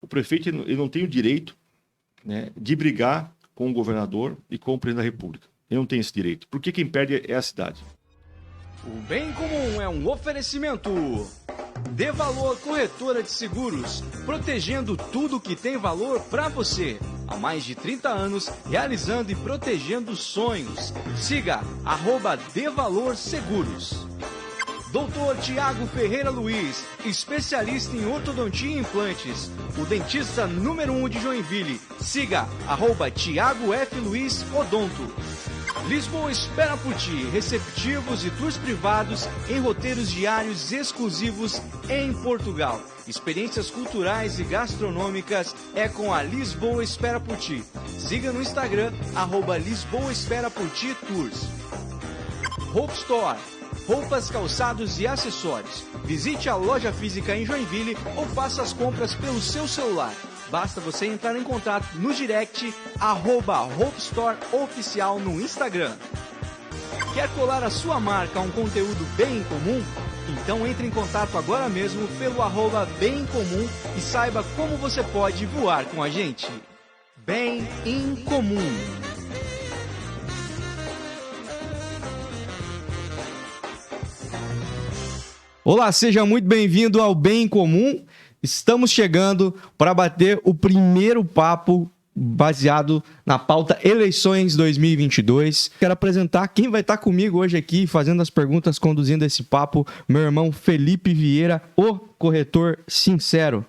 prefeito ele não tem o direito, né, de brigar com o governador e com o presidente da República. Ele não tem esse direito, porque quem perde é a cidade. O Bem Comum é um oferecimento. Dê Valor Corretora de Seguros, protegendo tudo que tem valor para você. Há mais de 30 anos, realizando e protegendo sonhos. Siga @Dê Valor Seguros. Dr. Tiago Ferreira Luiz, especialista em ortodontia e implantes. O dentista número 1 de Joinville. Siga @Tiago F. Luiz Odonto. Lisboa espera por ti, receptivos e tours privados em roteiros diários exclusivos em Portugal. Experiências culturais e gastronômicas é com a Lisboa Espera por Ti. Siga no Instagram, @Lisboa Espera por Ti Tours. Hope Store, roupas, calçados e acessórios. Visite a loja física em Joinville ou faça as compras pelo seu celular. Basta você entrar em contato no direct @Hope Store Oficial no Instagram. Quer colar a sua marca a um conteúdo bem comum? Então entre em contato agora mesmo pelo @Bem Comum e saiba como você pode voar com a gente. Bem em Comum. Olá, seja muito bem-vindo ao Bem Comum. Estamos chegando para bater o primeiro papo baseado na pauta Eleições 2022. Quero apresentar quem vai estar comigo hoje aqui, fazendo as perguntas, conduzindo esse papo, meu irmão Felipe Vieira, o corretor sincero.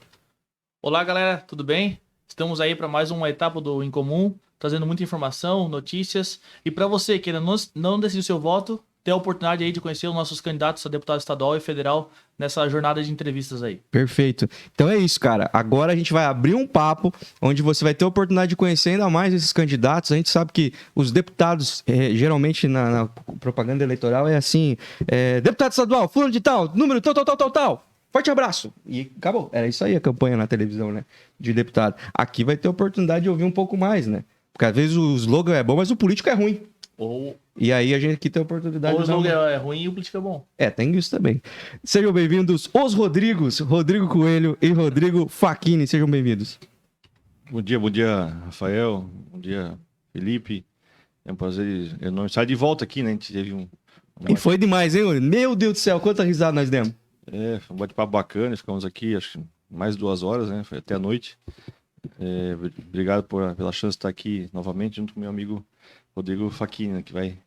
Olá, galera, tudo bem? Estamos aí para mais uma etapa do Em Comum, trazendo muita informação, notícias. E para você que ainda não decidiu seu voto, ter a oportunidade aí de conhecer os nossos candidatos a deputado estadual e federal nessa jornada de entrevistas aí. Perfeito. Então é isso, cara. Agora a gente vai abrir um papo onde você vai ter a oportunidade de conhecer ainda mais esses candidatos. A gente sabe que os deputados, geralmente na propaganda eleitoral é assim, deputado estadual, fulano de tal, número tal. Forte abraço. E acabou. Era isso aí a campanha na televisão, né? De deputado. Aqui vai ter a oportunidade de ouvir um pouco mais, né? Porque às vezes o slogan é bom, mas o político é ruim. E aí a gente aqui tem a oportunidade de... O slogan é ruim e o político é bom. Tem isso também. Sejam bem-vindos os Rodrigos, Rodrigo Coelho e Rodrigo Facchini. Sejam bem-vindos. Bom dia, Rafael. Bom dia, Felipe. É um prazer enorme estar de volta aqui, né? A gente teve E foi demais, hein? Meu Deus do céu, quanta risada nós demos. Foi um bate-papo bacana. Ficamos aqui, acho que mais de 2 horas, né? Foi até a noite. Obrigado pela chance de estar aqui novamente junto com meu amigo Rodrigo Facchini, né, que vai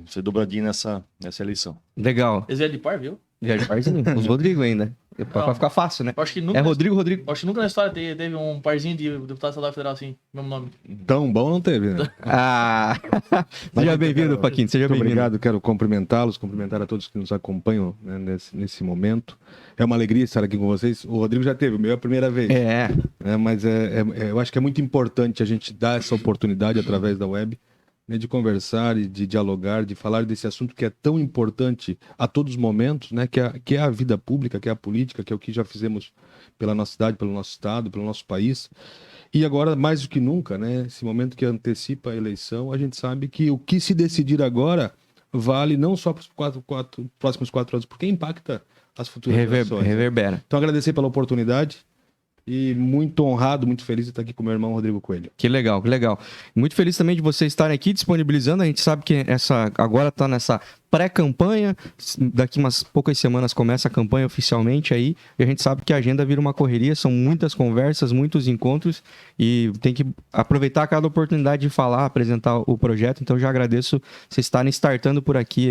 ser dobradinho nessa eleição. Legal. Esse é de par, viu? É de parzinho. Os Rodrigo ainda. Pra ficar fácil, né? Acho que nunca Rodrigo. Acho que nunca na história teve um parzinho de deputado estadual federal assim, mesmo nome. Tão bom não teve, né? Seja bem-vindo, Facchini. Seja bem-vindo. Obrigado, quero cumprimentá-los, cumprimentar a todos que nos acompanham, né, nesse momento. É uma alegria estar aqui com vocês. O Rodrigo já teve, o meu é a primeira vez. Mas eu acho que é muito importante a gente dar essa oportunidade através da web, né, de conversar e de dialogar, de falar desse assunto que é tão importante a todos os momentos, né, que é a vida pública, que é a política, que é o que já fizemos pela nossa cidade, pelo nosso estado, pelo nosso país. E agora, mais do que nunca, né, esse momento que antecipa a eleição, a gente sabe que o que se decidir agora vale não só para os próximos 4 anos, porque impacta as futuras gerações. Reverbera. Então, agradecer pela oportunidade. E muito honrado, muito feliz de estar aqui com meu irmão Rodrigo Coelho. Que legal, que legal. Muito feliz também de vocês estarem aqui disponibilizando. A gente sabe que agora está nessa pré-campanha. Daqui umas poucas semanas começa a campanha oficialmente aí. E a gente sabe que a agenda vira uma correria. São muitas conversas, muitos encontros. E tem que aproveitar cada oportunidade de falar, apresentar o projeto. Então já agradeço vocês estarem startando por aqui,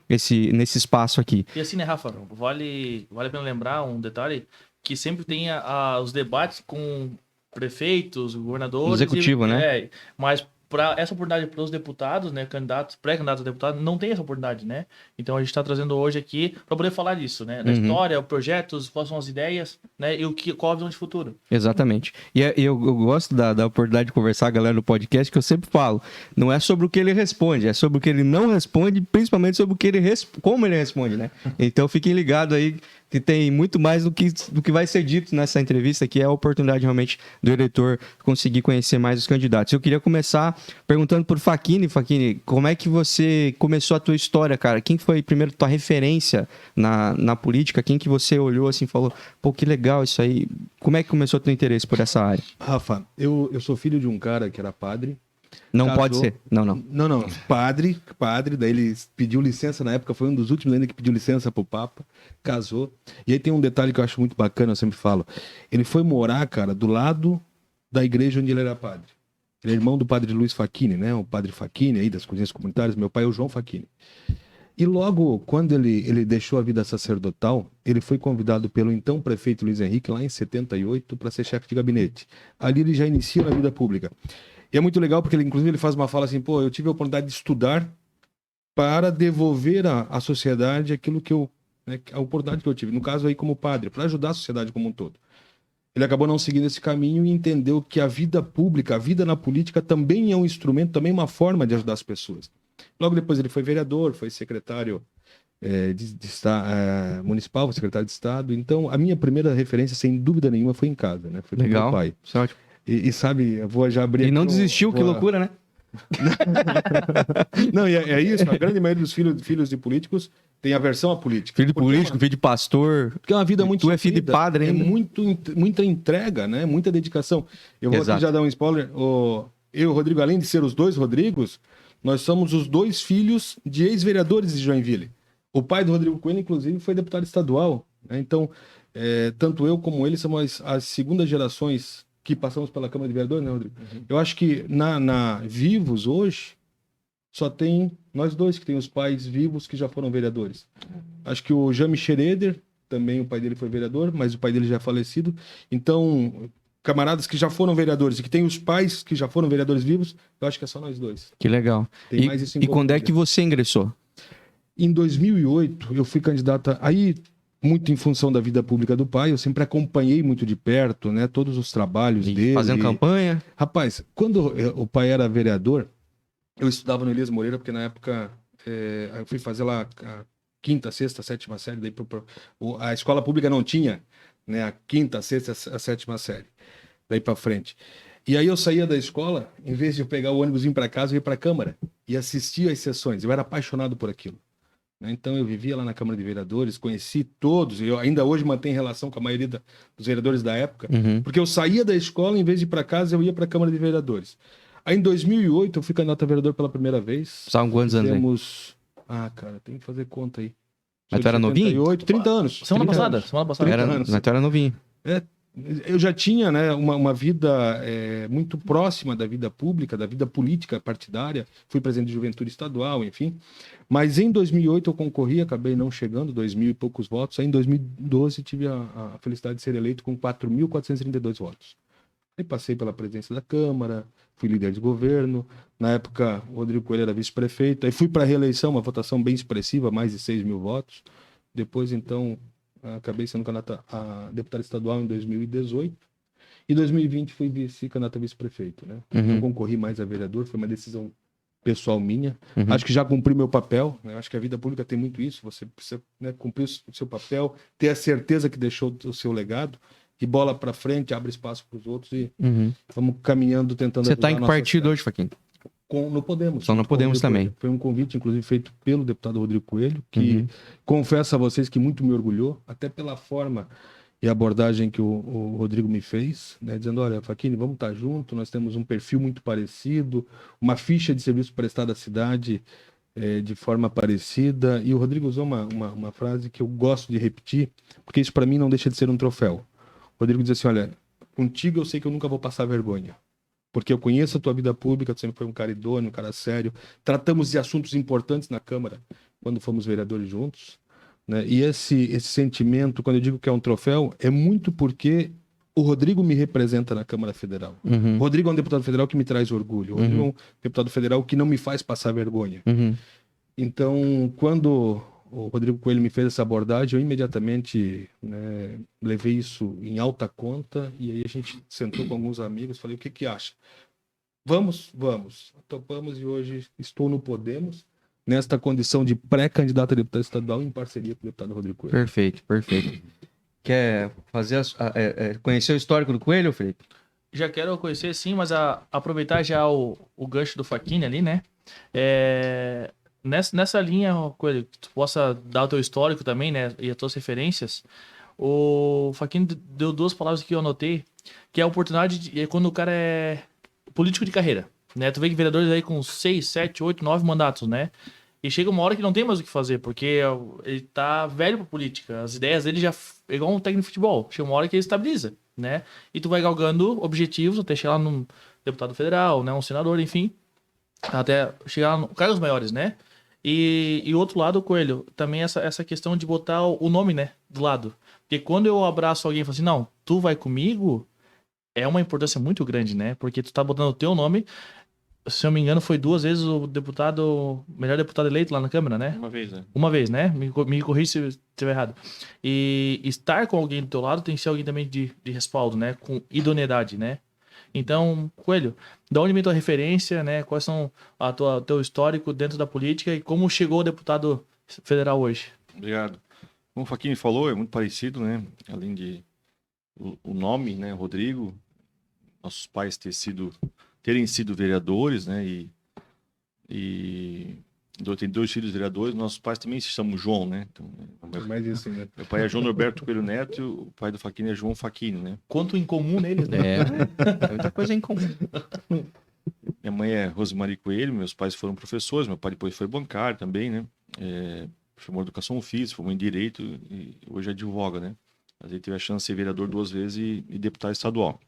nesse espaço aqui. E assim, né, Rafa? Vale a pena lembrar um detalhe, que sempre tem os debates com prefeitos, governadores... Executivo, né? Mas para essa oportunidade para os deputados, né, pré-candidatos a deputado, não tem essa oportunidade, né? Então a gente está trazendo hoje aqui para poder falar disso, né? Da história, o projetos, quais são as ideias, né? E qual a visão de futuro. Exatamente. E eu gosto da oportunidade de conversar com a galera do podcast, que eu sempre falo, não é sobre o que ele responde, é sobre o que ele não responde, principalmente sobre como ele responde, né? Então fiquem ligados aí, que tem muito mais do que vai ser dito nessa entrevista, que é a oportunidade realmente do eleitor conseguir conhecer mais os candidatos. Eu queria começar perguntando por Facchini. Facchini, como é que você começou a tua história, cara? Quem foi primeiro tua referência na política? Quem que você olhou assim e falou, pô, que legal isso aí. Como é que começou o teu interesse por essa área? Rafa, eu sou filho de um cara que era padre. Não Casou. pode ser. Não. Não. Padre, daí ele pediu licença na época, foi um dos últimos ainda que pediu licença pro Papa, casou. E aí tem um detalhe que eu acho muito bacana, eu sempre falo. Ele foi morar, cara, do lado da igreja onde ele era padre. Ele é irmão do padre Luiz Facchini, né? O padre Facchini aí das cozinhas comunitárias, meu pai é o João Facchini. E logo, quando ele deixou a vida sacerdotal, ele foi convidado pelo então prefeito Luiz Henrique, lá em 78, para ser chefe de gabinete. Ali ele já inicia na vida pública. E é muito legal porque, inclusive, ele faz uma fala assim, pô, eu tive a oportunidade de estudar para devolver à sociedade aquilo que a oportunidade que eu tive. No caso aí como padre, para ajudar a sociedade como um todo. Ele acabou não seguindo esse caminho e entendeu que a vida pública, a vida na política também é um instrumento, também uma forma de ajudar as pessoas. Logo depois ele foi vereador, foi secretário municipal, foi secretário de Estado. Então, a minha primeira referência, sem dúvida nenhuma, foi em casa, né? Foi com legal. meu pai. Isso é ótimo. E sabe, eu vou já abrir... E não desistiu, que loucura, né? Não, é isso, a grande maioria dos filhos de políticos tem aversão à política. Filho de político, filho de pastor. Porque é uma vida muito Tu é filho de padre ainda. É muita entrega, né? Muita dedicação. Eu vou aqui já dar um spoiler. Eu e o Rodrigo, além de ser os dois Rodrigos, nós somos os dois filhos de ex-vereadores de Joinville. O pai do Rodrigo Coelho, inclusive, foi deputado estadual, né? Então, tanto eu como ele somos as segundas gerações que passamos pela Câmara de Vereadores, né, Rodrigo? Uhum. Eu acho que na Vivos, hoje, só tem nós dois que tem os pais vivos que já foram vereadores. Acho que o Jaime Schroeder, também o pai dele foi vereador, mas o pai dele já é falecido. Então, camaradas que já foram vereadores e que tem os pais que já foram vereadores vivos, eu acho que é só nós dois. Que legal. Tem mais isso em quando é que você ingressou? Em 2008, eu fui candidata... Aí... muito em função da vida pública do pai, eu sempre acompanhei muito de perto, né, todos os trabalhos dele. Fazendo campanha? Rapaz, quando o pai era vereador, eu estudava no Elias Moreira, porque na época eu fui fazer lá a quinta, sexta, sétima série, daí a escola pública não tinha, né, a quinta, sexta, a sétima série, daí para frente. E aí eu saía da escola, em vez de eu pegar o ônibus e ir para casa, eu ia para a Câmara e assistia às sessões. Eu era apaixonado por aquilo. Então eu vivia lá na Câmara de Vereadores, conheci todos, eu ainda hoje mantenho relação com a maioria dos vereadores da época, porque eu saía da escola, em vez de ir para casa, eu ia para a Câmara de Vereadores. Aí em 2008 eu fui candidato a vereador pela primeira vez. São quantos anos aí? Cara, tem que fazer conta aí. Mas tu era novinho? 30 anos. Semana passada. Mas tu era novinho. Eu já tinha, né, uma vida muito próxima da vida pública, da vida política partidária. Fui presidente de juventude estadual, enfim. Mas em 2008 eu concorri, acabei não chegando, 2.000 e poucos votos. Aí em 2012 tive a felicidade de ser eleito com 4.432 votos. Aí passei pela presidência da Câmara, fui líder de governo. Na época, o Rodrigo Coelho era vice-prefeito. Aí fui para a reeleição, uma votação bem expressiva, mais de 6.000 votos. Depois, então... acabei sendo candidato a deputado estadual em 2018. Em 2020 fui candidato a vice-prefeito, né? Não concorri mais a vereador, foi uma decisão pessoal minha. Acho que já cumpri meu papel, né? Acho que a vida pública tem muito isso. Você precisa, né, cumprir o seu papel, ter a certeza que deixou o seu legado e bola para frente, abre espaço para os outros e vamos caminhando, tentando... Você está em que partido hoje, Facchini? No Podemos. Só no Podemos também. Foi um convite, inclusive, feito pelo deputado Rodrigo Coelho, que confesso a vocês que muito me orgulhou, até pela forma e abordagem que o Rodrigo me fez, né, dizendo, olha, Facchini, vamos estar junto, nós temos um perfil muito parecido, uma ficha de serviço prestado à cidade de forma parecida, e o Rodrigo usou uma frase que eu gosto de repetir, porque isso para mim não deixa de ser um troféu. O Rodrigo diz assim, olha, contigo eu sei que eu nunca vou passar vergonha. Porque eu conheço a tua vida pública, tu sempre foi um cara idôneo, um cara sério. Tratamos de assuntos importantes na Câmara, quando fomos vereadores juntos, né? E esse sentimento, quando eu digo que é um troféu, é muito porque o Rodrigo me representa na Câmara Federal. O Rodrigo é um deputado federal que me traz orgulho. O Rodrigo é um deputado federal que não me faz passar vergonha. Então, quando o Rodrigo Coelho me fez essa abordagem, eu imediatamente, né, levei isso em alta conta e aí a gente sentou com alguns amigos, falei, o que acha? Vamos. Topamos e hoje estou no Podemos, nesta condição de pré-candidato a deputado estadual em parceria com o deputado Rodrigo Coelho. Perfeito. Quer fazer conhecer o histórico do Coelho, Felipe? Já quero conhecer, sim, mas aproveitar já o gancho do Facchini ali, né? Nessa linha, Coelho, que tu possa dar o teu histórico também, né? E as tuas referências. O Facchini deu 2 palavras que eu anotei, que é a oportunidade quando o cara é político de carreira, né? Tu vê que vereadores aí com 6, 7, 8, 9 mandatos, né? E chega uma hora que não tem mais o que fazer, porque ele tá velho pra política. As ideias dele já é igual um técnico de futebol. Chega uma hora que ele estabiliza, né? E tu vai galgando objetivos até chegar num deputado federal, né? Um senador, enfim. Até chegar no cargos maiores, né? E o outro lado, Coelho, também essa questão de botar o nome, né? Do lado. Porque quando eu abraço alguém e falo assim, não, tu vai comigo, é uma importância muito grande, né? Porque tu tá botando o teu nome. Se eu não me engano, foi 2 vezes o melhor deputado eleito lá na Câmara, né? Uma vez, né? Uma vez, né? Me corrija se estiver errado. E estar com alguém do teu lado tem que ser alguém também de respaldo, né? Com idoneidade, né? Então, Coelho, da onde vem tua referência, né? Quais são teu histórico dentro da política e como chegou o deputado federal hoje? Obrigado. Como o Facchini falou, é muito parecido, né? Além de o nome, né? Rodrigo, nossos pais terem sido vereadores, né? E tem 2 filhos vereadores, nossos pais também se chamam João, né? Então, Mais isso, né? meu pai é João Norberto Coelho Neto e o pai do Facchini é João Facchini, né? Quanto em comum neles, né? É muita coisa em comum. Minha mãe é Rosemary Coelho, meus pais foram professores, meu pai depois foi bancário também, né? Formou em educação física, formou em direito e hoje advoga, né? Mas ele teve a chance de ser vereador 2 vezes e deputado estadual.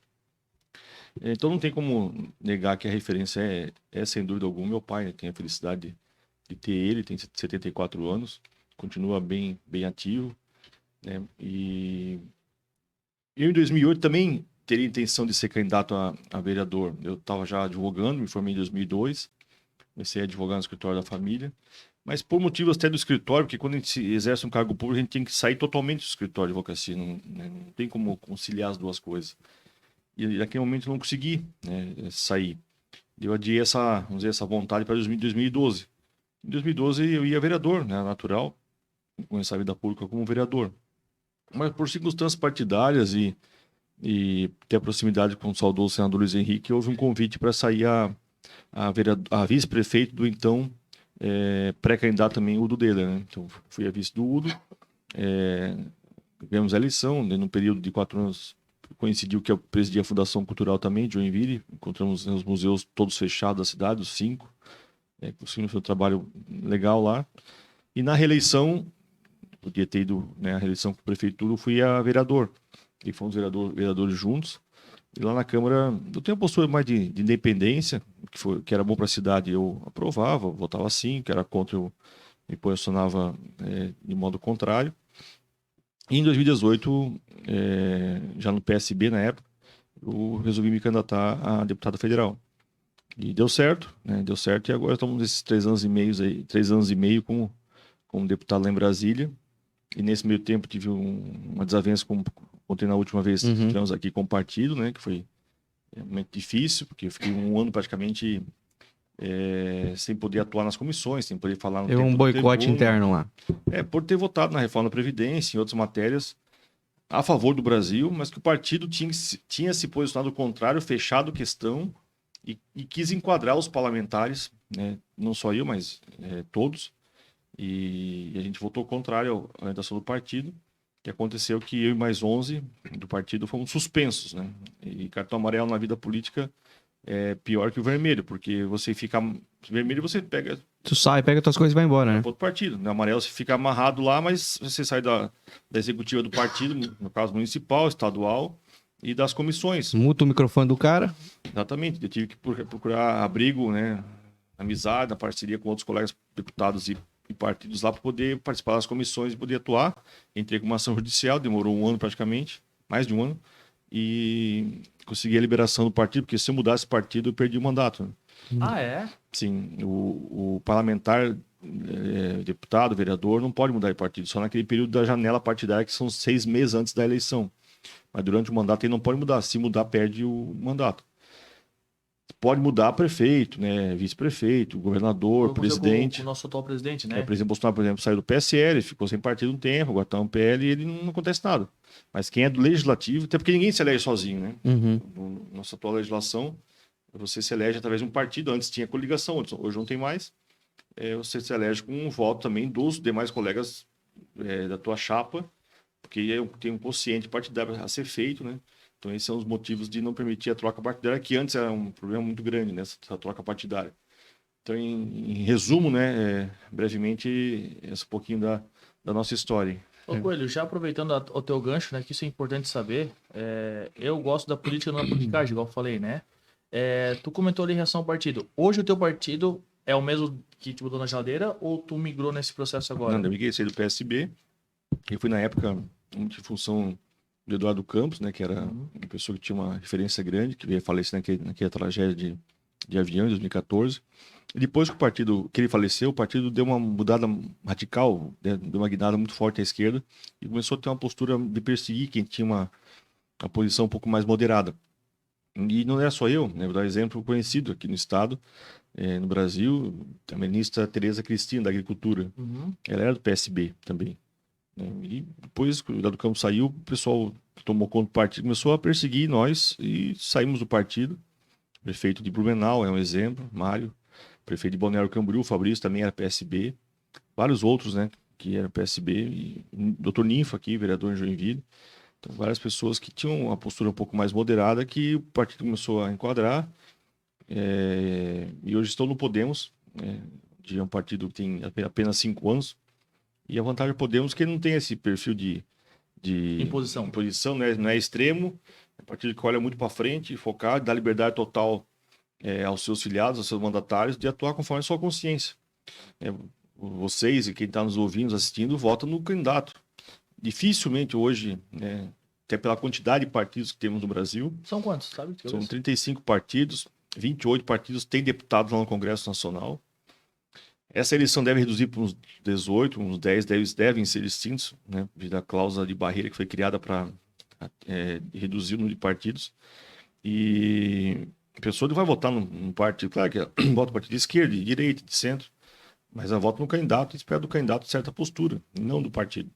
Então não tem como negar que a referência é sem dúvida alguma meu pai, né? Tenho a felicidade de ter ele, tem 74 anos, continua bem ativo, né? E eu em 2008 também teria intenção de ser candidato a vereador. Eu estava já advogando, me formei em 2002, comecei a advogar no escritório da família, mas por motivos até do escritório, porque quando a gente exerce um cargo público, a gente tem que sair totalmente do escritório de advocacia, não tem como conciliar as duas coisas. E naquele momento eu não consegui, né, sair. Eu adiei essa vontade para 2012. Em 2012 eu ia vereador, né, natural, começar a vida pública como vereador. Mas por circunstâncias partidárias e ter a proximidade com o saudoso senador Luiz Henrique, houve um convite para sair a vice-prefeito do então pré-candidato também, Udo Deller, né? Então fui a vice do Udo, ganhamos a eleição, né, num período de 4 anos coincidiu que eu presidi a Fundação Cultural também de Joinville, encontramos os museus todos fechados da cidade, os 5, conseguimos fazer um trabalho legal lá, e na reeleição, podia ter ido, né, a reeleição para a prefeitura, eu fui a vereador, e fomos vereadores juntos, e lá na Câmara eu tenho uma postura mais de independência, que era bom para a cidade, eu aprovava, votava sim, que era contra, eu me posicionava de modo contrário. E em 2018, já no PSB na época, eu resolvi me candidatar a deputado federal. E deu certo, né? Deu certo, e agora estamos nesses 3 anos e meio como deputado lá em Brasília. E nesse meio tempo tive uma desavença, como contei na última vez que tivemos aqui com o partido, né? Que foi muito difícil, porque eu fiquei 1 ano praticamente sem poder atuar nas comissões, sem poder falar no tempo um boicote interno lá. Por ter votado na reforma da Previdência e outras matérias a favor do Brasil, mas que o partido tinha se posicionado ao contrário, fechado questão e quis enquadrar os parlamentares, né? Não só eu, mas todos. E a gente votou contrário à orientação do partido, que aconteceu que eu e mais 11 do partido fomos suspensos, né? E cartão amarelo na vida política é pior que o vermelho, porque você fica vermelho, você pega... Tu sai, pega tuas coisas e vai embora, né? Outro partido. No amarelo você fica amarrado lá, mas você sai da executiva do partido, no caso municipal, estadual, e das comissões. Muta o microfone do cara. Exatamente. Eu tive que procurar abrigo, né? Amizade, na parceria com outros colegas deputados e partidos lá para poder participar das comissões e poder atuar. Entrei com uma ação judicial, demorou 1 ano praticamente, mais de 1 ano, e consegui a liberação do partido, porque se eu mudasse partido eu perdi o mandato, né? Ah, é? Sim, o parlamentar, deputado, vereador, não pode mudar de partido, só naquele período da janela partidária, que são 6 meses antes da eleição. Mas durante o mandato ele não pode mudar, se mudar perde o mandato. pode mudar prefeito, né? Vice-prefeito, governador, presidente. O nosso atual presidente, né? O presidente Bolsonaro, por exemplo, saiu do PSL, ficou sem partido um tempo, agora está no PL e ele não acontece nada. Mas quem é do legislativo, até porque ninguém se elege sozinho, né? Nossa atual legislação, você se elege através de um partido. Antes tinha coligação, hoje não tem mais. Você se elege com um voto também dos demais colegas da tua chapa, porque tem um quociente partidário a ser feito, né? Então, esses são os motivos de não permitir a troca partidária, que antes era um problema muito grande, né? Essa troca partidária. Então, em resumo, né? Brevemente, esse pouquinho da nossa história. Ô, Coelho, já aproveitando o teu gancho, né? Que isso é importante saber. Eu gosto da política, não é politicagem, igual eu falei, né? Tu comentou ali em relação ao partido. Hoje o teu partido é o mesmo que te botou na geladeira ou tu migrou nesse processo agora? Não, eu migrei, saí do PSB. E fui, na época, em função do Eduardo Campos, né, que era uma pessoa que tinha uma referência grande, que veio falecer naquela tragédia de avião em 2014. E depois que ele faleceu, o partido deu uma mudada radical, né, deu uma guinada muito forte à esquerda e começou a ter uma postura de perseguir quem tinha uma posição um pouco mais moderada. E não era só eu, né, vou dar um exemplo conhecido aqui no estado, no Brasil, a ministra Tereza Cristina, da Agricultura. Ela era do PSB também. E depois que o Eduardo Campos saiu, o pessoal tomou conta do partido, começou a perseguir nós e saímos do partido. O prefeito de Blumenau é um exemplo, Mário. O prefeito de Balneário Camboriú, Fabrício, também era PSB. Vários outros, né, que eram PSB. E o doutor Ninfo aqui, vereador em Joinville. Então, várias pessoas que tinham uma postura um pouco mais moderada que o partido começou a enquadrar. E hoje estou no Podemos, de um partido que tem apenas 5 anos. E a vantagem do Podemos é que ele não tem esse perfil de imposição, não é extremo. É um partido que olha muito para frente, focado, dá liberdade total aos seus filiados, aos seus mandatários, de atuar conforme a sua consciência. Vocês e quem está nos ouvindo, nos assistindo, votam no candidato. Dificilmente hoje, até pela quantidade de partidos que temos no Brasil. São quantos, sabe? São 35 partidos, 28 partidos têm deputados lá no Congresso Nacional. Essa eleição deve reduzir para uns 18, uns 10 devem ser extintos, né, devido à cláusula de barreira que foi criada para reduzir o número de partidos. E a pessoa não vai votar num partido, claro que vota no partido de esquerda, de direita, de centro, mas ela vota no candidato e espera do candidato certa postura, não do partido.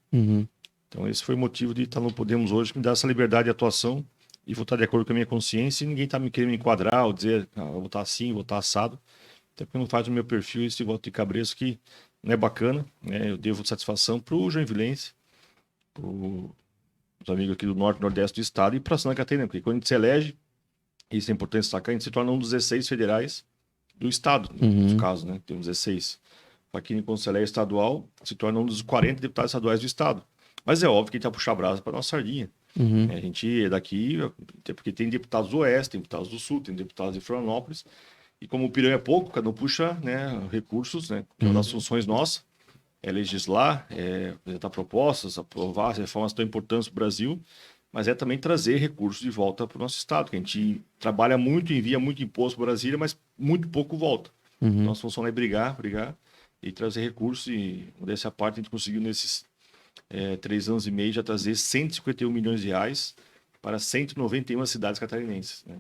Então esse foi o motivo de estar no Podemos hoje, que me dá essa liberdade de atuação e votar de acordo com a minha consciência, e ninguém está me querendo me enquadrar ou dizer, vou votar assim, vou votar assado. Até porque não faz o meu perfil esse voto de cabresto que não é bacana, né? Eu devo satisfação para o joinvilense, para os amigos aqui do norte e nordeste do estado e para Santa Catarina, porque quando a gente se elege, isso é importante destacar, a gente se torna um dos 16 federais do estado, no caso, né? Temos 16. Aqui, quando se elege estadual, se torna um dos 40 deputados estaduais do estado. Mas é óbvio que a gente vai puxar a brasa para nossa sardinha. A gente é daqui, até porque tem deputados do oeste, tem deputados do sul, tem deputados de Florianópolis. E como o pirão é pouco, cada um puxa, né, recursos, né, que é uma das funções nossas, legislar, apresentar propostas, aprovar as reformas tão importantes para o Brasil, mas também trazer recursos de volta para o nosso estado, que a gente trabalha muito, envia muito imposto para Brasília, mas muito pouco volta. Nossa função é brigar e trazer recursos, e dessa parte a gente conseguiu nesses 3 anos e meio já trazer 151 milhões de reais para 191 cidades catarinenses, né?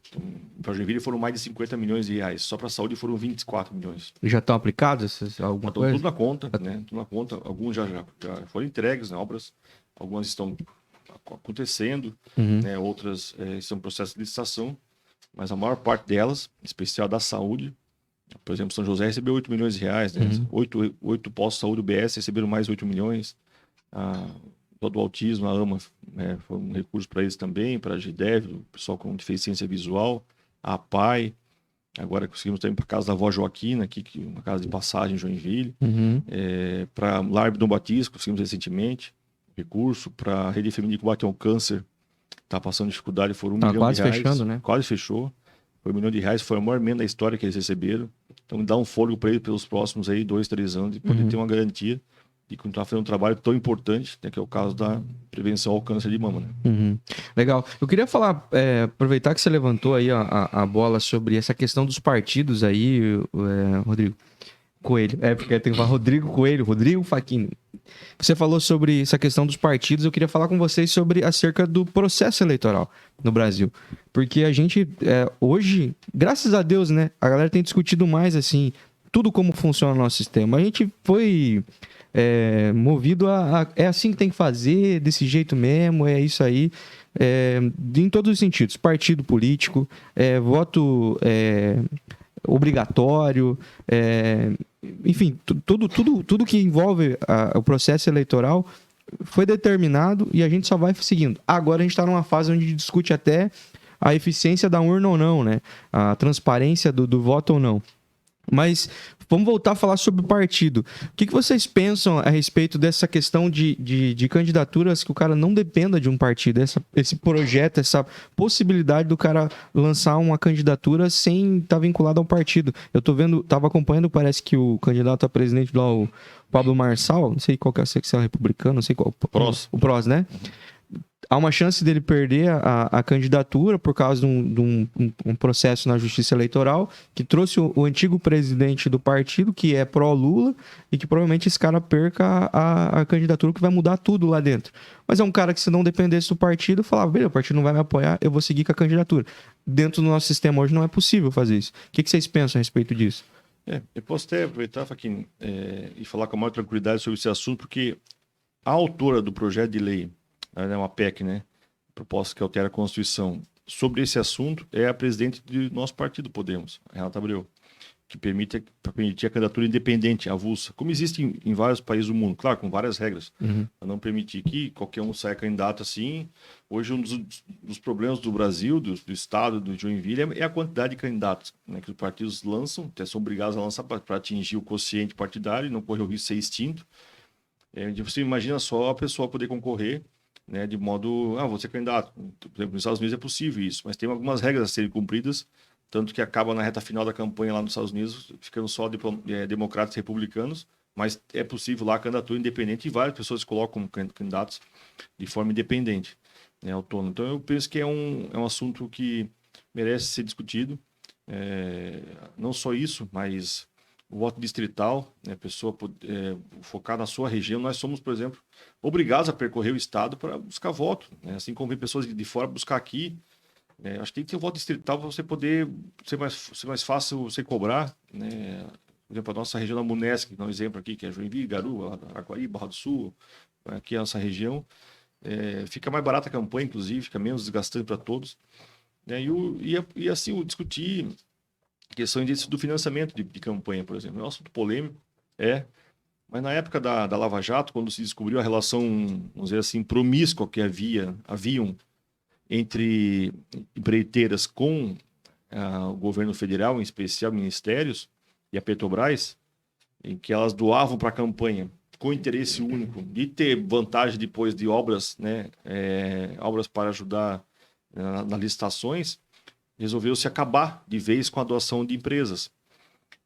Então, para Joinville foram mais de 50 milhões de reais. Só para a saúde foram 24 milhões. Já estão aplicados alguma coisa? Tudo na conta, né? Tudo na conta. Alguns já foram entregues, né, obras. Algumas estão acontecendo, né? Outras estão em processo de licitação. Mas a maior parte delas, em especial da saúde, por exemplo, São José recebeu 8 milhões de reais. Né? 8 postos de saúde UBS receberam mais 8 milhões. Do autismo, a AMA, foi um recurso para eles também, para a GDEV, o pessoal com deficiência visual, a APAI, agora conseguimos também para a casa da avó Joaquina, aqui, que uma casa de passagem em Joinville, para o Lar Dom Batista, conseguimos recentemente, recurso para a Rede Feminina de Combate ao Câncer, está passando dificuldade, foram 1 milhão de reais. Quase fechando, né? Quase fechou, foi 1 milhão de reais, foi a maior emenda da história que eles receberam, então dá um fôlego para eles pelos próximos 2, 3 anos, e poder ter uma garantia de continuar fazendo um trabalho tão importante, né, que é o caso da prevenção ao câncer de mama. Né? Legal. Eu queria falar, aproveitar que você levantou aí a bola sobre essa questão dos partidos aí, Rodrigo. Coelho. É, porque tem que falar Rodrigo Coelho, Rodrigo Facchini. Você falou sobre essa questão dos partidos, eu queria falar com vocês sobre acerca do processo eleitoral no Brasil. Porque a gente, hoje, graças a Deus, né, a galera tem discutido mais, assim, tudo como funciona o nosso sistema. A gente foi movido é assim que tem que fazer, desse jeito mesmo, é isso aí. Em todos os sentidos, partido político, voto obrigatório, enfim, tudo que envolve o processo eleitoral foi determinado e a gente só vai seguindo. Agora a gente está numa fase onde discute até a eficiência da urna ou não, né? A transparência do voto ou não. Mas vamos voltar a falar sobre o partido. O que vocês pensam a respeito dessa questão de candidaturas que o cara não dependa de um partido? Esse projeto, essa possibilidade do cara lançar uma candidatura sem estar vinculado a um partido. Eu estava acompanhando, parece que o candidato a presidente lá, o Pablo Marçal, não sei qual que é a secção republicana, não sei qual. O PROS, né? Há uma chance dele perder a candidatura por causa de um processo na Justiça Eleitoral que trouxe o antigo presidente do partido, que é pró-Lula, e que provavelmente esse cara perca a candidatura, que vai mudar tudo lá dentro. Mas é um cara que, se não dependesse do partido, falava, beleza, o partido não vai me apoiar, eu vou seguir com a candidatura. Dentro do nosso sistema hoje não é possível fazer isso. O que vocês pensam a respeito disso? Eu posso até aproveitar, Facchini, e falar com a maior tranquilidade sobre esse assunto, porque a autora do projeto de lei, é uma PEC, né? Proposta que altera a Constituição. Sobre esse assunto, é a presidente do nosso partido, Podemos, Renata Abreu, que permite a candidatura independente, avulsa, como existe em vários países do mundo, claro, com várias regras, para não permitir que qualquer um saia candidato assim. Hoje, um dos problemas do Brasil, do Estado, do Joinville, é a quantidade de candidatos, né, que os partidos lançam, até são obrigados a lançar para atingir o quociente partidário e não correr o risco de ser extinto. Você imagina só a pessoa poder concorrer, né, de modo, vou ser candidato. Por exemplo, nos Estados Unidos é possível isso, mas tem algumas regras a serem cumpridas, tanto que acaba na reta final da campanha lá nos Estados Unidos, ficando só democratas e republicanos, mas é possível lá a candidatura independente e várias pessoas se colocam como candidatos de forma independente, né, autônoma. Então eu penso que é um assunto que merece ser discutido, não só isso, mas o voto distrital, né, a pessoa focar na sua região. Nós somos, por exemplo, obrigados a percorrer o estado para buscar voto, né? Assim como vem pessoas de fora buscar aqui. Acho que tem que ter um voto distrital para você poder ser mais fácil você cobrar, né? Por exemplo, a nossa região da Munesc, dá um exemplo aqui, que é Joinville, Garu, Araquari, Barra do Sul, aqui é a nossa região. Fica mais barata a campanha, inclusive, fica menos desgastante para todos. E assim, discutir questão do financiamento de campanha, por exemplo. É um assunto polêmico, mas na época da Lava Jato, quando se descobriu a relação, vamos dizer assim, promíscua que haviam entre empreiteiras com o governo federal, em especial ministérios, e a Petrobras, em que elas doavam para a campanha com interesse único de ter vantagem depois de obras, né, obras para ajudar nas licitações, resolveu-se acabar de vez com a doação de empresas.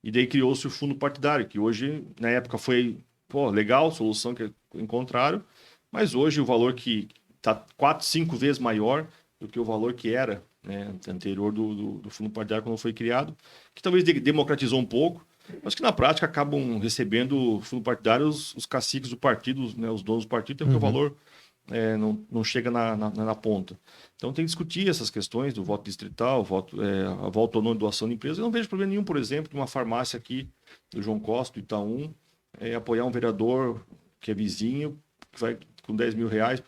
E daí criou-se o fundo partidário, que hoje, na época, foi legal, solução que encontraram, mas hoje o valor que está 4, 5 vezes maior do que o valor que era, né, anterior do fundo partidário quando foi criado, que talvez democratizou um pouco, mas que na prática acabam recebendo o fundo partidário os caciques do partido, né, os donos do partido, porque o valor não chega na ponta. Então tem que discutir essas questões do voto distrital, a voto ou não de doação de empresa. Eu não vejo problema nenhum, por exemplo, de uma farmácia aqui do João Costa, do Itaú, apoiar um vereador que é vizinho, que vai com 10 mil reais,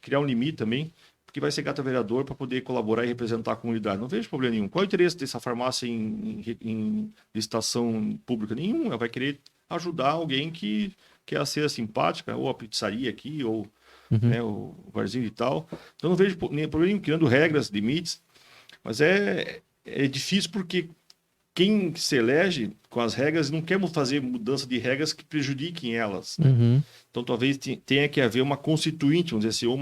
criar um limite também, porque vai ser gata vereador para poder colaborar e representar a comunidade. Não vejo problema nenhum. Qual é o interesse dessa farmácia em licitação pública? Nenhum. Ela vai querer ajudar alguém que quer ser simpática, ou a pizzaria aqui, ou o barzinho e tal. Então não vejo nem problema criando regras, limites, mas é difícil porque quem se elege com as regras não quer fazer mudança de regras que prejudiquem elas. Né? Então talvez tenha que haver uma constituinte, vamos dizer assim,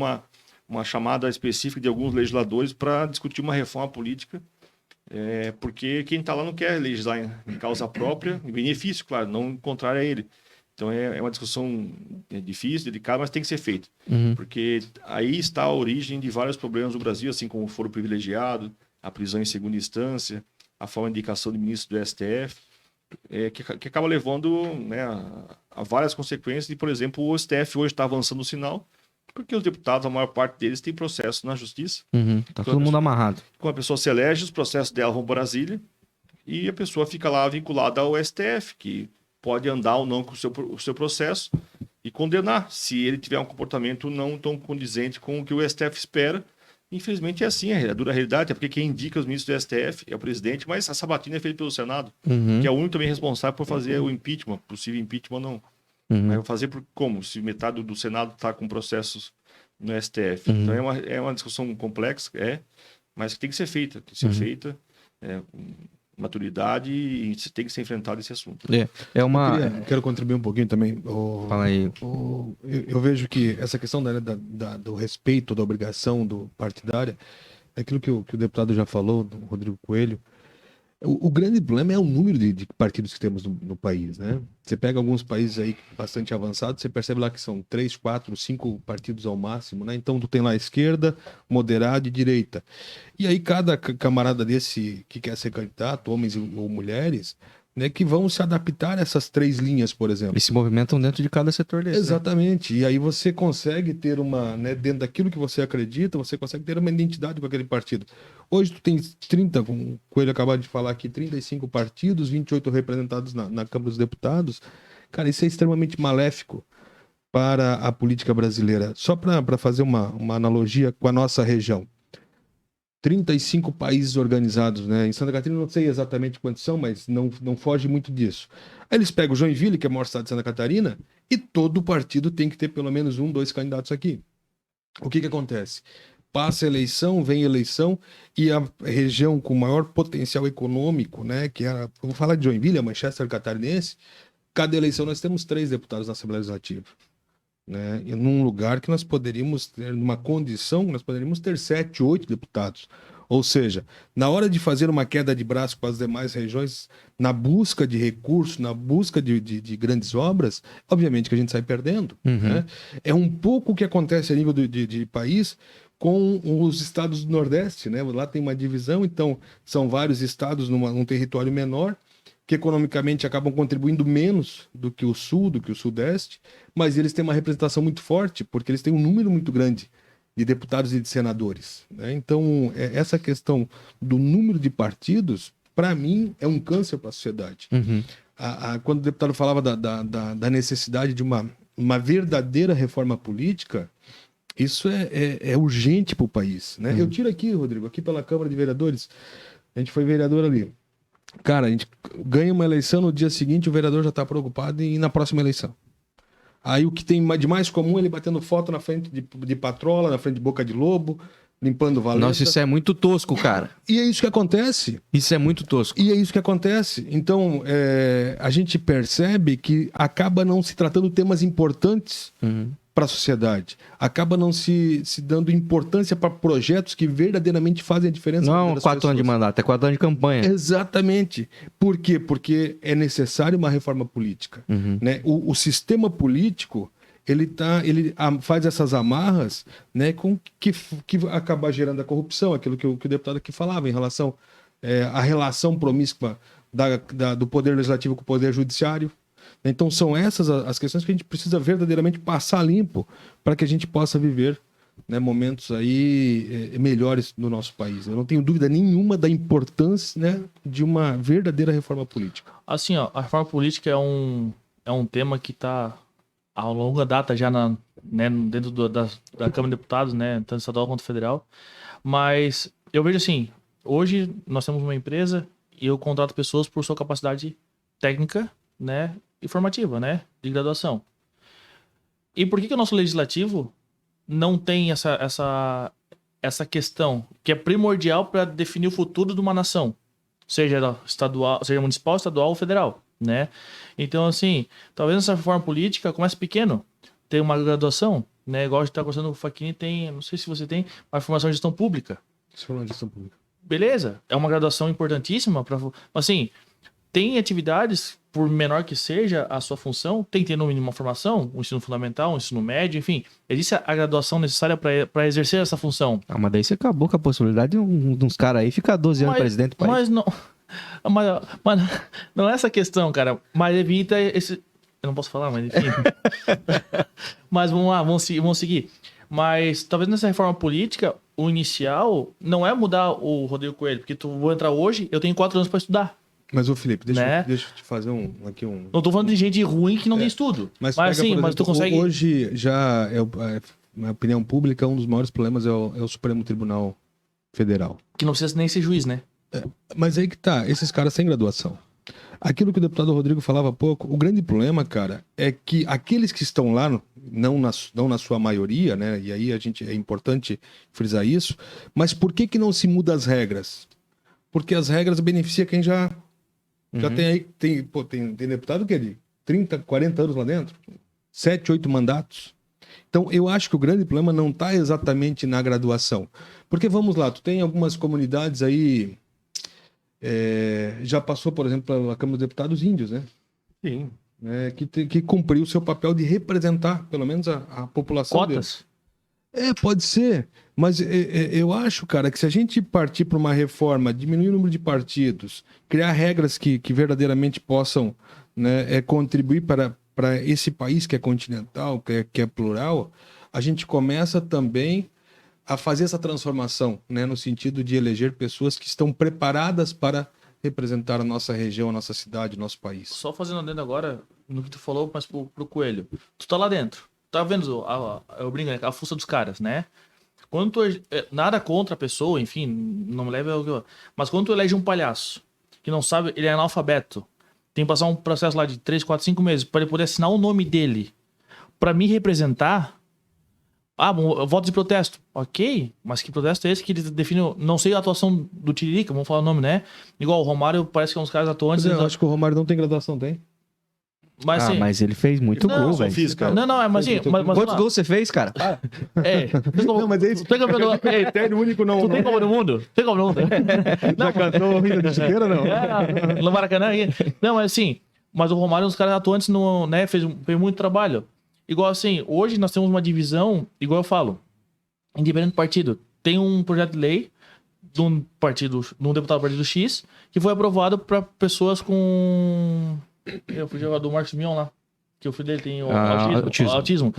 uma chamada específica de alguns legisladores para discutir uma reforma política, porque quem está lá não quer legislar em causa própria, em benefício, claro, não contrário a ele. Então é uma discussão difícil, delicada, mas tem que ser feita. Porque aí está a origem de vários problemas do Brasil, assim como o foro privilegiado, a prisão em segunda instância, a forma de indicação de ministro do STF. que acaba levando, né, a várias consequências. E, por exemplo, o STF hoje está avançando o sinal, porque os deputados, a maior parte deles, tem processo na justiça. Tá todo mundo amarrado. Quando a pessoa se elege, os processos dela vão para Brasília e a pessoa fica lá vinculada ao STF, que pode andar ou não com o seu processo e condenar, se ele tiver um comportamento não tão condizente com o que o STF espera. Infelizmente é assim, é a dura realidade, é porque quem indica os ministros do STF é o presidente, mas a sabatina é feita pelo Senado, que é o único também responsável por fazer o impeachment, possível impeachment ou não. Mas vai fazer como? Se metade do Senado está com processos no STF. Então é uma discussão complexa, mas que tem que ser feita. Tem que ser feita com maturidade e tem que ser enfrentado esse assunto. Quero contribuir um pouquinho também. Fala aí. Eu vejo que essa questão do respeito, da obrigação do partidária, é aquilo que o deputado já falou, do Rodrigo Coelho. O grande problema é o número de partidos que temos no país, né? Você pega alguns países aí bastante avançados, você percebe lá que são 3, 4, 5 partidos ao máximo, né? Então tu tem lá esquerda, moderada e direita. E aí cada camarada desse que quer ser candidato, homens ou mulheres, né, que vão se adaptar a essas 3 linhas, por exemplo. Eles se movimentam dentro de cada setor desse. Exatamente. Né? E aí você consegue ter dentro daquilo que você acredita, você consegue ter uma identidade com aquele partido. Hoje tu tem 30, como o Coelho acabou de falar aqui, 35 partidos, 28 representados na Câmara dos Deputados. Cara, isso é extremamente maléfico para a política brasileira. Só para fazer uma analogia com a nossa região. 35 países organizados, né? Em Santa Catarina não sei exatamente quantos são, mas não foge muito disso. Aí eles pegam Joinville, que é a maior cidade de Santa Catarina, e todo partido tem que ter pelo menos 1, 2 candidatos aqui. O que acontece? Passa a eleição, vem a eleição, e a região com maior potencial econômico, né? Que era, eu vou falar de Joinville, a Manchester catarinense, cada eleição nós temos 3 deputados na Assembleia Legislativa. Né? E num lugar que nós poderíamos ter, numa condição, nós poderíamos ter 7, 8 deputados. Ou seja, na hora de fazer uma queda de braço com as demais regiões, na busca de recursos, na busca de grandes obras, obviamente que a gente sai perdendo. Né? É um pouco o que acontece a nível de país com os estados do Nordeste. Né? Lá tem uma divisão, então são vários estados num território menor, que economicamente acabam contribuindo menos do que o Sul, do que o Sudeste, mas eles têm uma representação muito forte, porque eles têm um número muito grande de deputados e de senadores. Né? Então, essa questão do número de partidos, para mim, é um câncer para a sociedade. Quando o deputado falava da necessidade de uma verdadeira reforma política, isso é urgente para o país. Né? Eu tiro aqui, Rodrigo, aqui pela Câmara de Vereadores, a gente foi vereador ali. Cara, a gente ganha uma eleição, no dia seguinte o vereador já está preocupado em ir na próxima eleição. Aí o que tem de mais comum é ele batendo foto na frente de patrola, na frente de boca de lobo, limpando valeta. Nossa, isso é muito tosco, cara. E é isso que acontece. Isso é muito tosco. E é isso que acontece. Então, a gente percebe que acaba não se tratando temas importantes para a sociedade. Acaba não se dando importância para projetos que verdadeiramente fazem a diferença. Não, 4 anos de mandato, é 4 anos de campanha. Exatamente. Por quê? Porque é necessário uma reforma política. Né? O sistema político, ele faz essas amarras, né, com que acaba gerando a corrupção, aquilo que o deputado aqui falava em relação à relação promíscua do Poder Legislativo com o Poder Judiciário. Então são essas as questões que a gente precisa verdadeiramente passar limpo para que a gente possa viver, né, momentos aí melhores no nosso país. Eu não tenho dúvida nenhuma da importância, né, de uma verdadeira reforma política. Assim, ó, a reforma política é um tema que está a longa data já dentro da Câmara de Deputados, né, tanto estadual quanto federal. Mas eu vejo assim, hoje nós temos uma empresa e eu contrato pessoas por sua capacidade técnica, né, e formativa, né, de graduação. E por que o nosso legislativo não tem essa questão que é primordial para definir o futuro de uma nação, seja estadual, seja municipal, estadual ou federal, né? Então, assim, talvez essa reforma política comece pequeno, tem uma graduação, né, igual a gente está conversando com o Facchini, tem, não sei se você tem, uma formação em gestão pública. Gestão pública. Beleza, é uma graduação importantíssima para, assim, tem atividades, por menor que seja a sua função, tem que ter no mínimo uma formação, um ensino fundamental, um ensino médio, enfim. Existe a graduação necessária para exercer essa função. Mas daí você acabou com a possibilidade de uns caras aí ficar 12 anos presidente do país. Mas não... Mas não é essa questão, cara. Mas evita esse... Eu não posso falar, mas enfim. Mas vamos lá, vamos seguir. Mas talvez nessa reforma política, o inicial não é mudar o Rodrigo Coelho, porque tu vou entrar hoje, eu tenho 4 anos para estudar. Mas, ô Felipe, deixa Né? eu te fazer um... Não tô falando de gente ruim que não tem estudo. Mas Mas pega, sim, por mas tu exemplo, consegue... Hoje já, na opinião pública, um dos maiores problemas é o Supremo Tribunal Federal. Que não precisa nem ser juiz, né? Mas aí que tá, esses caras sem graduação. Aquilo que o deputado Rodrigo falava há pouco, o grande problema, cara, é que aqueles que estão lá, não na sua maioria, né? E aí é importante frisar isso, mas por que não se muda as regras? Porque as regras beneficiam quem já tem aí, tem deputado que é de 30, 40 anos lá dentro, 7, 8 mandatos. Então, eu acho que o grande problema não está exatamente na graduação. Porque, vamos lá, tu tem algumas comunidades aí, já passou, por exemplo, pela Câmara dos Deputados índios, né? Sim. Que cumpriu o seu papel de representar, pelo menos, a população Cotas? Pode ser. Mas eu acho, cara, que se a gente partir para uma reforma, diminuir o número de partidos, criar regras que verdadeiramente possam, né, contribuir para esse país que é continental, que é plural, a gente começa também a fazer essa transformação, né, no sentido de eleger pessoas que estão preparadas para representar a nossa região, a nossa cidade, o nosso país. Só fazendo adendo agora no que tu falou, mas pro Coelho. Tu tá lá dentro. Tá vendo eu brinco, né? A força dos caras, né? Quando tu... Nada contra a pessoa, enfim, não me leva... Mas quando tu elege um palhaço que não sabe, ele é analfabeto, tem que passar um processo lá de 3, 4, 5 meses para ele poder assinar o nome dele para me representar. Bom, voto de protesto. Ok, mas que protesto é esse que ele define? Não sei a atuação do Tiririca, vamos falar o nome, né? Igual o Romário, parece que é um dos caras atuantes. Eu acho que o Romário não tem graduação, tem? Mas, assim, mas ele fez muito gol, velho. Física. Não, mas assim... Quantos gols você fez, cara? Não, mas é isso. Tem campeão do... Eterno único não. Tu tem como no mundo? Tem como no mundo? Já cantou Vida de Chiqueira, não? No Maracanã aí. Não, mas assim... Mas o Romário, os caras atuantes, no, né, fez muito trabalho. Igual assim, hoje nós temos uma divisão, igual eu falo, independente do partido. Tem um projeto de lei de um deputado do partido X, que foi aprovado para pessoas com... Eu fui jogar do Marcos Mion lá, que o filho dele tem autismo.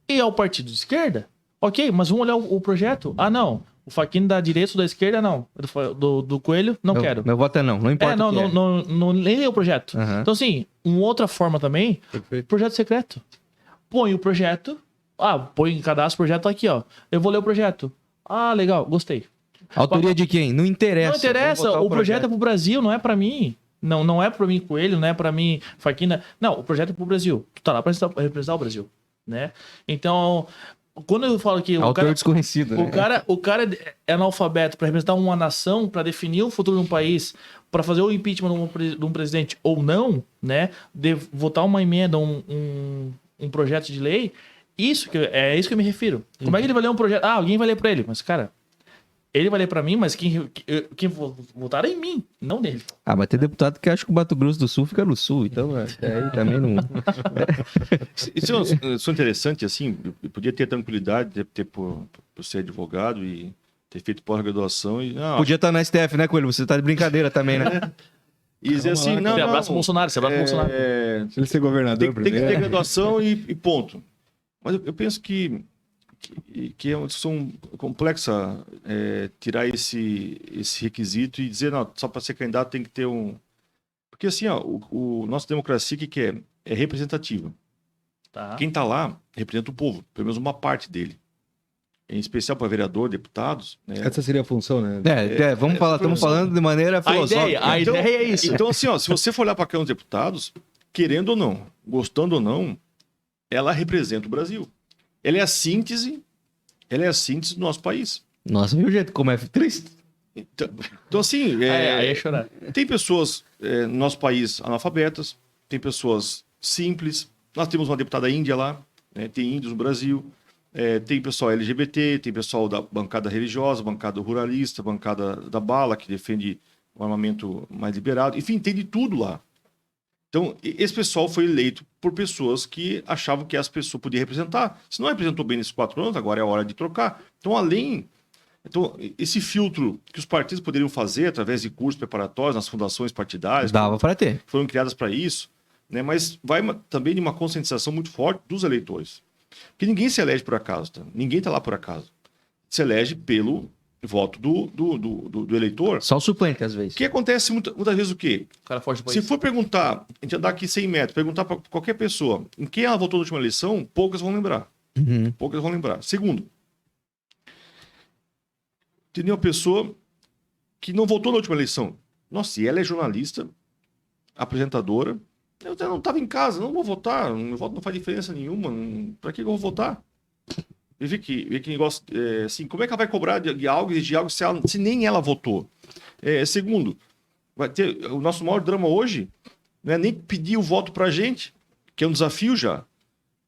E é o partido de esquerda? Ok, mas vamos olhar o projeto. Não. O Facchini da direita ou da esquerda, não. Do Coelho, não quero. Meu voto é não importa. Não nem lê o projeto. Uhum. Então, assim, uma outra forma também, projeto secreto. Põe o projeto, põe em cadastro o projeto aqui, ó. Eu vou ler o projeto. Legal, gostei. Autoria de quem? Não interessa. Não interessa, o projeto é pro Brasil, não é pra mim. Não é pra mim Coelho, não é pra mim Facchini. Não, o projeto é pro Brasil. Tu tá lá pra representar o Brasil, né? Então, quando eu falo que autor desconhecido, né? o cara é analfabeto pra representar uma nação, pra definir o futuro de um país, pra fazer o impeachment de um presidente ou não, né? De votar uma emenda, um projeto de lei, é isso que eu me refiro. Como é que ele vai ler um projeto? Alguém vai ler pra ele, mas cara, ele vai ler pra mim, mas quem votar é em mim, não nele. Mas tem deputado que acha que o Mato Grosso do Sul fica no Sul, então aí também não... Isso é interessante, assim, eu podia ter tranquilidade de ter por ser advogado e ter feito pós-graduação e... Podia estar na STF, né, Coelho? Você tá de brincadeira também, né? E dizer assim, Você abraça o Bolsonaro, Bolsonaro. Se ele ser governador, tem que ter graduação e ponto. Mas eu penso que é uma discussão complexa tirar esse requisito e dizer, não, só para ser candidato tem que ter um... Porque assim, o nossa democracia que é representativa. Tá. Quem está lá representa o povo, pelo menos uma parte dele. Em especial para vereador, deputados. Né? Essa seria a função, né? Estamos falando de maneira filosófica. A ideia é isso. Então, assim, se você for olhar para a Câmara dos Deputados, querendo ou não, gostando ou não, ela representa o Brasil. Ela é a síntese do nosso país. Nossa, viu o jeito como é triste? Então assim, aí é chorar. Tem pessoas no nosso país analfabetas, tem pessoas simples. Nós temos uma deputada índia lá, né? Tem índios no Brasil, tem pessoal LGBT, tem pessoal da bancada religiosa, bancada ruralista, bancada da bala, que defende um armamento mais liberado. Enfim, tem de tudo lá. Então, esse pessoal foi eleito por pessoas que achavam que essa pessoa podia representar. Se não representou bem nesses 4 anos, agora é a hora de trocar. Então, além Então, esse filtro que os partidos poderiam fazer através de cursos preparatórios nas fundações partidárias, Dava para ter. foram criadas para isso, né? Mas vai também de uma conscientização muito forte dos eleitores. Porque ninguém se elege por acaso, tá? Ninguém está lá por acaso. Se elege pelo voto do eleitor. Só o suplente, às vezes. O que acontece muitas vezes o quê? O cara foge do Se país. for perguntar, a gente andar aqui 100 metros, perguntar para qualquer pessoa em quem ela votou na última eleição, poucas vão lembrar. Uhum. Poucas vão lembrar. Segundo, tem uma pessoa que não votou na última eleição. Nossa, se ela é jornalista, apresentadora, eu não estava em casa, não vou votar, meu voto não faz diferença nenhuma, para que eu vou votar? E vê que negócio, assim, como é que ela vai cobrar de algo se nem ela votou? Segundo, vai ter, o nosso maior drama hoje não é nem pedir o voto para a gente, que é um desafio já,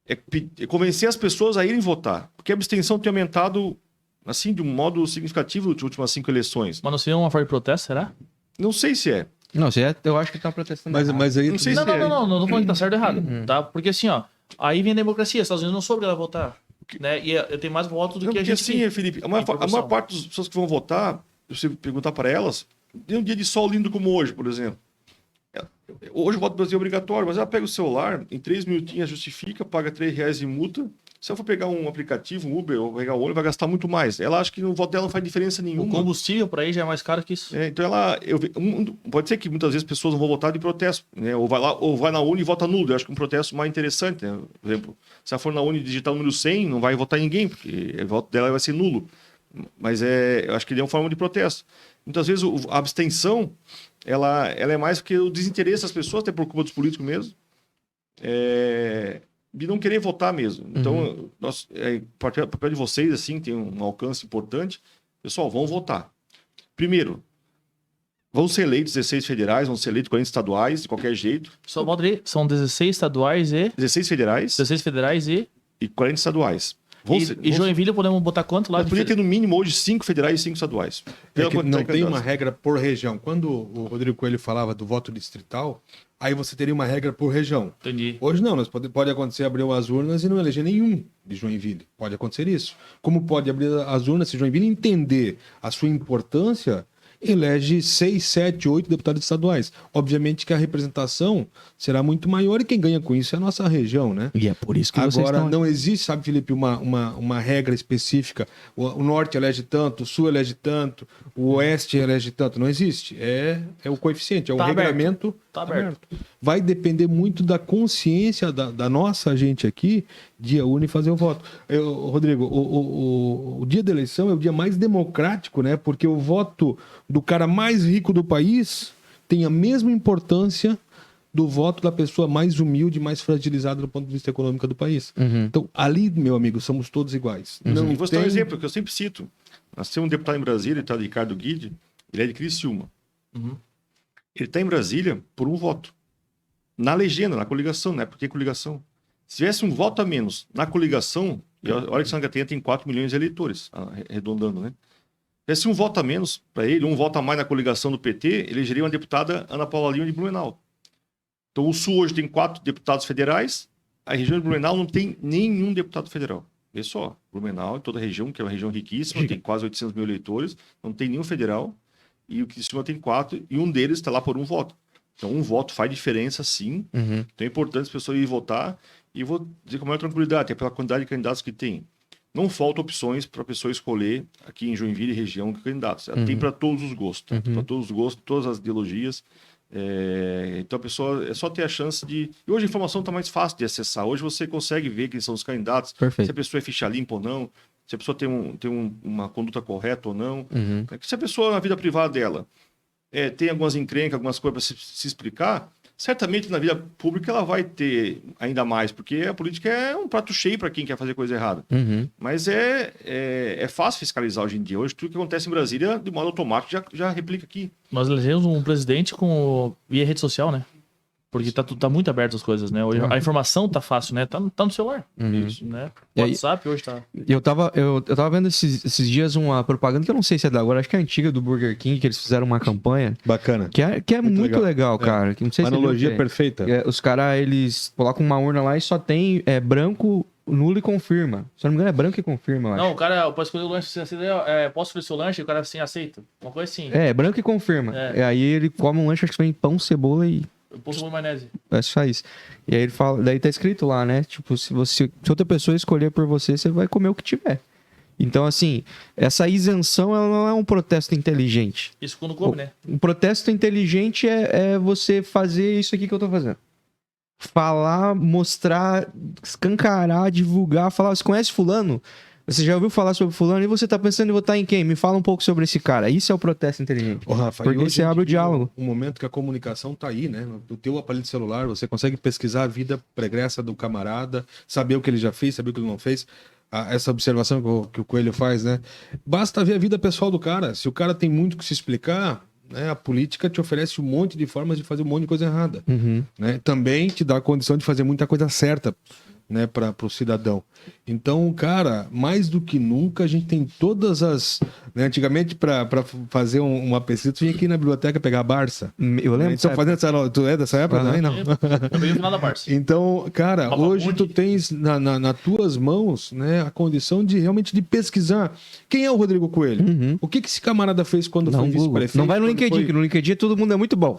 é convencer as pessoas a irem votar, porque a abstenção tem aumentado assim, de um modo significativo nas últimas 5 eleições. Mas não seria uma forma de protesto, será? Não sei se é. Não, eu acho que tá protestando. Mas aí... Não sei Não, se é. não tô falando que tá certo ou errado, tá? Porque assim, ó, aí vem a democracia, os Estados Unidos não soube ela votar, né? E eu tenho mais votos do Não, que a porque gente... assim, Felipe, a maior parte das pessoas que vão votar, se você perguntar para elas, tem um dia de sol lindo como hoje, por exemplo. Hoje o voto do Brasil é obrigatório, mas ela pega o celular, em 3 minutinhos justifica, paga R$3 de multa. Se ela for pegar um aplicativo, um Uber, ou pegar o ônibus, vai gastar muito mais. Ela acha que o voto dela não faz diferença O nenhuma. combustível por aí já é mais caro que isso. Então pode ser que muitas vezes pessoas não vão votar de protesto, né? Ou vai na urna e vota nulo. Eu acho que um protesto mais interessante, né? Por exemplo, se ela for na urna e digitar o número 100, não vai votar ninguém, porque o voto dela vai ser nulo. Mas eu acho que ele é uma forma de protesto. Muitas vezes a abstenção, ela é mais porque o desinteresse das pessoas, até por culpa dos políticos mesmo, de não querer votar mesmo. Então, o papel de vocês, assim, tem um alcance importante. Pessoal, vão votar. Primeiro, vão ser eleitos 16 federais, vão ser eleitos 40 estaduais, de qualquer jeito. Só volta ali, são 16 estaduais e... 16 federais 16 federais e... e 40 estaduais. Joinville podemos botar quanto lá? Nós podia ter no mínimo hoje 5 federais e 5 estaduais. É que não tem uma regra por região. Quando o Rodrigo Coelho falava do voto distrital, aí você teria uma regra por região. Entendi. Hoje não, pode acontecer abrir as urnas e não eleger nenhum de Joinville. Pode acontecer isso. Como pode abrir as urnas se Joinville entender a sua importância, elege 6, 7, 8 deputados estaduais. Obviamente que a representação será muito maior e quem ganha com isso é a nossa região, né? E é por isso que Agora, não existe, sabe, Felipe, uma regra específica. O norte elege tanto, o sul elege tanto, o oeste elege tanto. Não existe. É o coeficiente, é o regramento. Tá aberto. Vai depender muito da consciência da nossa gente aqui de ir à urna e fazer o voto. Rodrigo, o dia da eleição é o dia mais democrático, né? Porque o voto do cara mais rico do país tem a mesma importância do voto da pessoa mais humilde, mais fragilizada do ponto de vista econômico do país. Uhum. Então, ali, meu amigo, somos todos iguais. E vou citar um exemplo que eu sempre cito. Nós temos um deputado em Brasília, ele está Ricardo Guide, ele é de Criciúma. Uhum. Ele está em Brasília por um voto. Na legenda, na coligação, né? Por que coligação? Se tivesse um voto a menos na coligação, e olha que Santa Catarina tem 4 milhões de eleitores, arredondando, né? Se tivesse um voto a menos para ele, um voto a mais na coligação do PT, elegeria uma deputada Ana Paula Lima de Blumenau. Então o Sul hoje tem 4 deputados federais, a região de Blumenau não tem nenhum deputado federal. Vê só, Blumenau, toda a região, que é uma região riquíssima, tem quase 800 mil eleitores, não tem nenhum federal, e o Criciúma tem 4, e um deles está lá por um voto. Então um voto faz diferença, sim. Uhum. Então é importante as pessoas irem votar, e eu vou dizer com a maior tranquilidade, até pela quantidade de candidatos que tem. Não faltam opções para a pessoa escolher aqui em Joinville, região, de candidatos. Tem para todos os gostos, para todos os gostos, todas as ideologias. Então a pessoa é só ter a chance de... E hoje a informação está mais fácil de acessar. Hoje você consegue ver quem são os candidatos, Perfeito. se a pessoa é ficha limpa ou não, se a pessoa tem uma conduta correta ou não. Uhum. Se a pessoa, na vida privada dela, tem algumas encrencas, algumas coisas para se explicar, certamente na vida pública ela vai ter ainda mais, porque a política é um prato cheio para quem quer fazer coisa errada. Uhum. Mas é fácil fiscalizar hoje em dia. Hoje tudo que acontece em Brasília, de modo automático, já replica aqui. Nós elegemos um presidente via rede social, né? Porque tá muito aberto as coisas, né? Hoje a informação tá fácil, né? Tá no celular. Uhum. Isso, né? E aí- WhatsApp hoje tá... Eu tava vendo esses dias uma propaganda que eu não sei se é da agora, acho que é antiga do Burger King, que eles fizeram uma campanha Bacana. que é muito legal, cara. Que não sei se Analogia você viu, perfeita. os caras, eles colocam uma urna lá e só tem branco nula e confirma. Se eu não me engano, é branco e confirma, eu acho. Não, o cara pode escolher o lanche, assim, posso escolher seu lanche? O cara assim, aceita. Uma coisa assim. É, branco e confirma. É. Aí ele come um lanche, acho que vem pão, cebola e... Pão com maionese. É só isso. E aí ele fala, daí tá escrito lá, né? Tipo, se outra pessoa escolher por você, você vai comer o que tiver. Então, assim, essa isenção ela não é um protesto inteligente. Isso quando come, né? Um protesto inteligente é você fazer isso aqui que eu tô fazendo. Falar, mostrar, escancarar, divulgar, falar, você conhece fulano? Você já ouviu falar sobre fulano e você tá pensando em votar em quem? Me fala um pouco sobre esse cara. Isso é o protesto inteligente. Ô, Rafa, porque você abre o diálogo. Um momento que a comunicação tá aí, né? No teu aparelho celular, você consegue pesquisar a vida pregressa do camarada, saber o que ele já fez, saber o que ele não fez. Essa observação que o Coelho faz, né? Basta ver a vida pessoal do cara. Se o cara tem muito que se explicar, né, a política te oferece um monte de formas de fazer um monte de coisa errada. Né? Também te dá a condição de fazer muita coisa certa, né, para o cidadão. Então, cara, mais do que nunca, a gente tem todas as... Né, antigamente, para fazer uma pesquisa, tu tinha que ir na biblioteca pegar a Barça. Eu lembro. Tu é dessa época também? Não. Eu vi no final da Barça. Então, cara, Papa hoje Mundi. tu tens nas tuas mãos, né, a condição de realmente de pesquisar quem é o Rodrigo Coelho. O que esse camarada fez quando foi vice-prefeito? Não vai no LinkedIn, que no LinkedIn todo mundo é muito bom.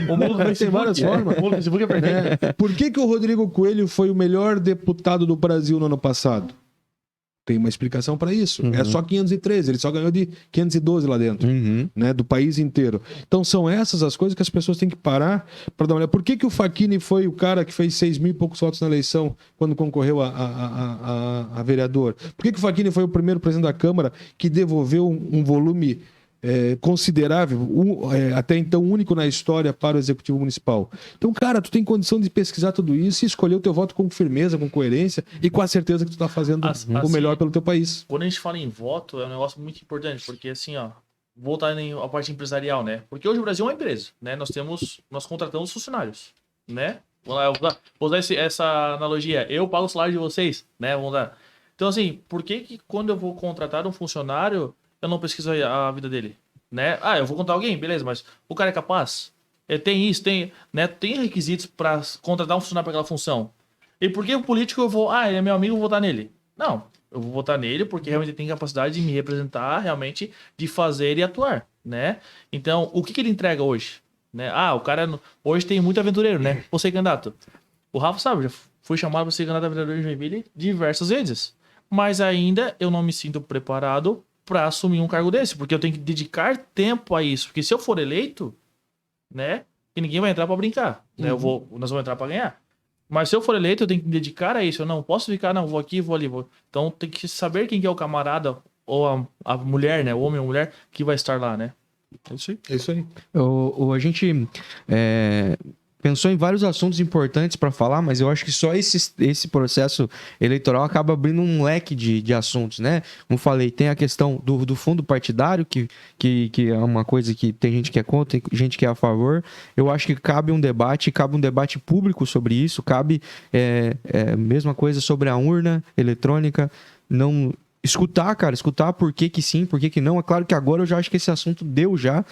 O mundo vai ter várias formas. O Facebook é perfeito. Por que o Rodrigo Coelho foi o melhor deputado do Brasil no ano passado? Tem uma explicação para isso. É só 513, ele só ganhou de 512 lá dentro, né, do país inteiro. Então são essas as coisas que as pessoas têm que parar para dar uma olhada. Por que o Facchini foi o cara que fez 6 mil e poucos votos na eleição quando concorreu a vereador? Por que o Facchini foi o primeiro presidente da Câmara que devolveu um volume considerável, até então único na história para o Executivo Municipal? Então, cara, tu tem condição de pesquisar tudo isso e escolher o teu voto com firmeza, com coerência e com a certeza que tu tá fazendo o melhor pelo teu país. Quando a gente fala em voto, é um negócio muito importante, porque assim, ó, voltar à parte empresarial, né? Porque hoje o Brasil é uma empresa, né? Nós contratamos funcionários, né? Vou usar essa analogia. Eu pago o salário de vocês, né? Vamos lá. Então, assim, por que quando eu vou contratar um funcionário, eu não pesquiso a vida dele, né? Eu vou contratar alguém, beleza, mas o cara é capaz? Tem isso, tem requisitos para contratar um funcionário para aquela função. E por que o político eu vou... ele é meu amigo, eu vou votar nele? Não, eu vou votar nele porque realmente ele tem capacidade de me representar, realmente, de fazer e atuar, né? Então, o que ele entrega hoje? Né? O cara hoje tem muito aventureiro, né? Você candidato. O Rafa sabe, já fui chamado para ser candidato a vereador de Joinville diversas vezes. Mas ainda eu não me sinto preparado para assumir um cargo desse, porque eu tenho que dedicar tempo a isso. Porque se eu for eleito, né, e ninguém vai entrar para brincar, né? Nós vamos entrar para ganhar. Mas se eu for eleito, eu tenho que me dedicar a isso. Eu não posso ficar, não, vou aqui, vou ali, vou. Então tem que saber quem que é o camarada ou a mulher, né, o homem ou mulher que vai estar lá, né? É isso aí. A gente pensou em vários assuntos importantes para falar, mas eu acho que só esse processo eleitoral acaba abrindo um leque de assuntos, né? Como falei, tem a questão do fundo partidário, que é uma coisa que tem gente que é contra, tem gente que é a favor. Eu acho que cabe um debate público sobre isso, cabe mesma coisa sobre a urna eletrônica, não... Escutar por que sim, por que não. É claro que agora eu já acho que esse assunto deu já.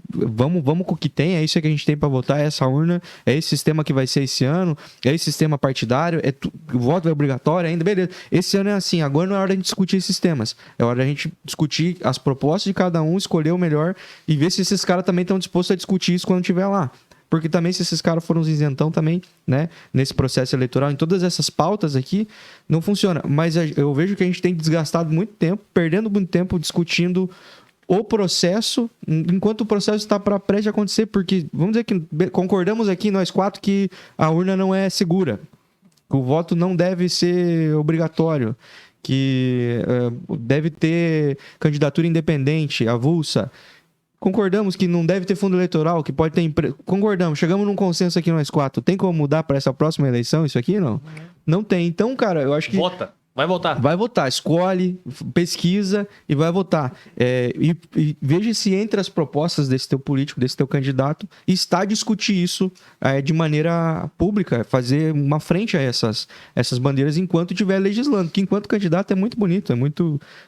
Vamos com o que tem, é isso que a gente tem para votar, é essa urna, é esse sistema que vai ser esse ano, é esse sistema partidário, o voto é obrigatório ainda, beleza. Esse ano é assim, agora não é hora de a gente discutir esses temas. É hora de a gente discutir as propostas de cada um, escolher o melhor e ver se esses caras também estão dispostos a discutir isso quando estiver lá. Porque também, se esses caras foram isentão também, né, nesse processo eleitoral, em todas essas pautas aqui, não funciona. Mas eu vejo que a gente tem desgastado muito tempo, perdendo muito tempo discutindo o processo, enquanto o processo está prestes a acontecer, porque, vamos dizer que concordamos aqui, nós quatro, que a urna não é segura, que o voto não deve ser obrigatório, que deve ter candidatura independente, avulsa. Concordamos que não deve ter fundo eleitoral, que pode ter... Concordamos, chegamos num consenso aqui nós quatro. Tem como mudar para essa próxima eleição isso aqui, não? Não tem. Então, cara, eu acho que... Vota. Vai votar. Vai votar. Escolhe, pesquisa e vai votar. E veja se entre as propostas desse teu político, desse teu candidato, está a discutir isso de maneira pública, fazer uma frente a essas bandeiras enquanto estiver legislando. Que enquanto candidato é muito bonito,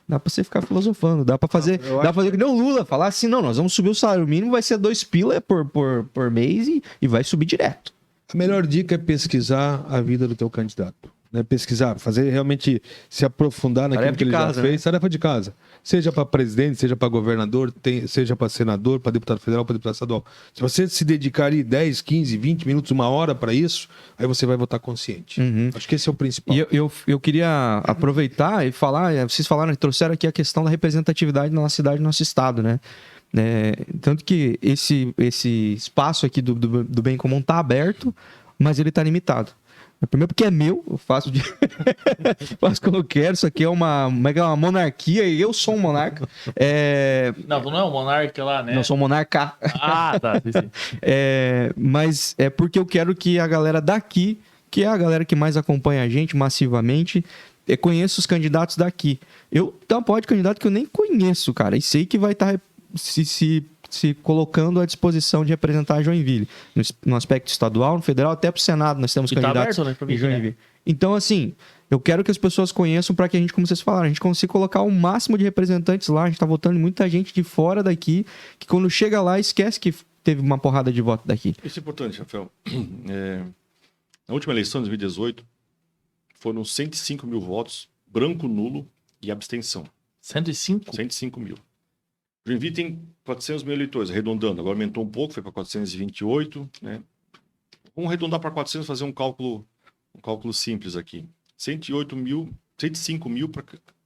dá pra você ficar filosofando, dá pra fazer que nem o Lula, falar assim, não, nós vamos subir o salário mínimo, vai ser 2 pila por mês e vai subir direto. A melhor dica é pesquisar a vida do teu candidato. né, pesquisar, fazer realmente se aprofundar naquilo que ele já fez. Tarefa de casa. Seja para presidente, seja para governador, seja para senador, para deputado federal, para deputado estadual. Se você se dedicar ali 10, 15, 20 minutos, 1 hora para isso, aí você vai votar consciente. Acho que esse é o principal. E eu queria aproveitar e falar, vocês falaram, trouxeram aqui a questão da representatividade na nossa cidade, no nosso estado, né? Tanto que esse espaço aqui do bem comum tá aberto, mas ele tá limitado. Primeiro porque é meu, eu faço como eu quero, isso aqui é uma monarquia e eu sou um monarca. Não, tu não é um monarca lá, né? Não, sou um monarca. Ah, tá. Sim. Mas é porque eu quero que a galera daqui, que é a galera que mais acompanha a gente massivamente, conheça os candidatos daqui. Eu tenho um de candidato que eu nem conheço, cara, e sei que vai estar se colocando à disposição de representar a Joinville. No aspecto estadual, no federal, até para o Senado nós temos candidatos aberto, né, em Joinville. Né? Então, assim, eu quero que as pessoas conheçam para que a gente, como vocês falaram, a gente consiga colocar o máximo de representantes lá. A gente está votando muita gente de fora daqui, que quando chega lá esquece que teve uma porrada de voto daqui. Isso é importante, Rafael. Na última eleição, de 2018, foram 105 mil votos, branco, nulo e abstenção. 105? 105 mil. Joinville tem 400 mil eleitores, arredondando. Agora aumentou um pouco, foi para 428. Né? Vamos arredondar para 400, fazer um cálculo simples aqui. 105 mil para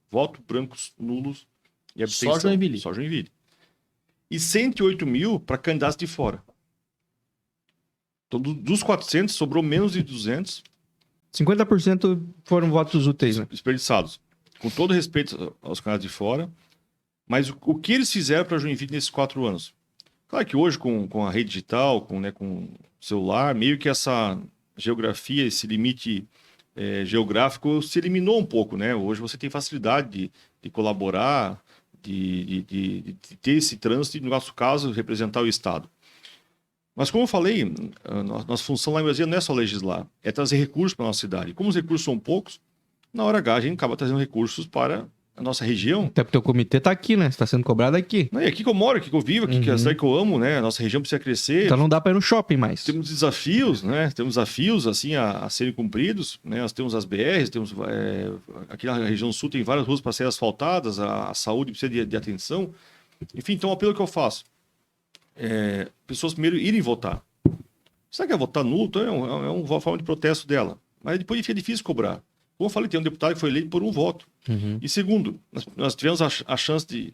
votos brancos, nulos e abstenção. Só Joinville? Só Joinville. E 108 mil para candidatos de fora. Então, dos 400, sobrou menos de 200. 50% foram votos úteis, né? Desperdiçados. Com todo respeito aos candidatos de fora. Mas o que eles fizeram para Joinville nesses 4 anos? Claro que hoje, com a rede digital, com o celular, meio que essa geografia, esse limite geográfico se eliminou um pouco, né? Hoje você tem facilidade de colaborar, de ter esse trânsito e, no nosso caso, representar o Estado. Mas, como eu falei, a nossa função lá em Brasília não é só legislar, é trazer recursos para a nossa cidade. Como os recursos são poucos, na hora H a gente acaba trazendo recursos para a nossa região. Até porque o comitê está aqui, né? Está sendo cobrado aqui. Não, é aqui que eu moro, aqui que eu vivo, aqui que é a cidade que eu amo, né? A nossa região precisa crescer. Então não dá para ir no shopping mais. Temos desafios, né? Temos desafios, assim, a serem cumpridos, né? Nós temos as BRs, temos... aqui na região sul tem várias ruas para serem asfaltadas, a saúde precisa de atenção. Enfim, então o apelo que eu faço pessoas primeiro irem votar. Se ela quer votar nulo, então é uma forma de protesto dela. Mas depois fica difícil cobrar. Como eu falei, tem um deputado que foi eleito por um voto. E segundo, nós tivemos a chance de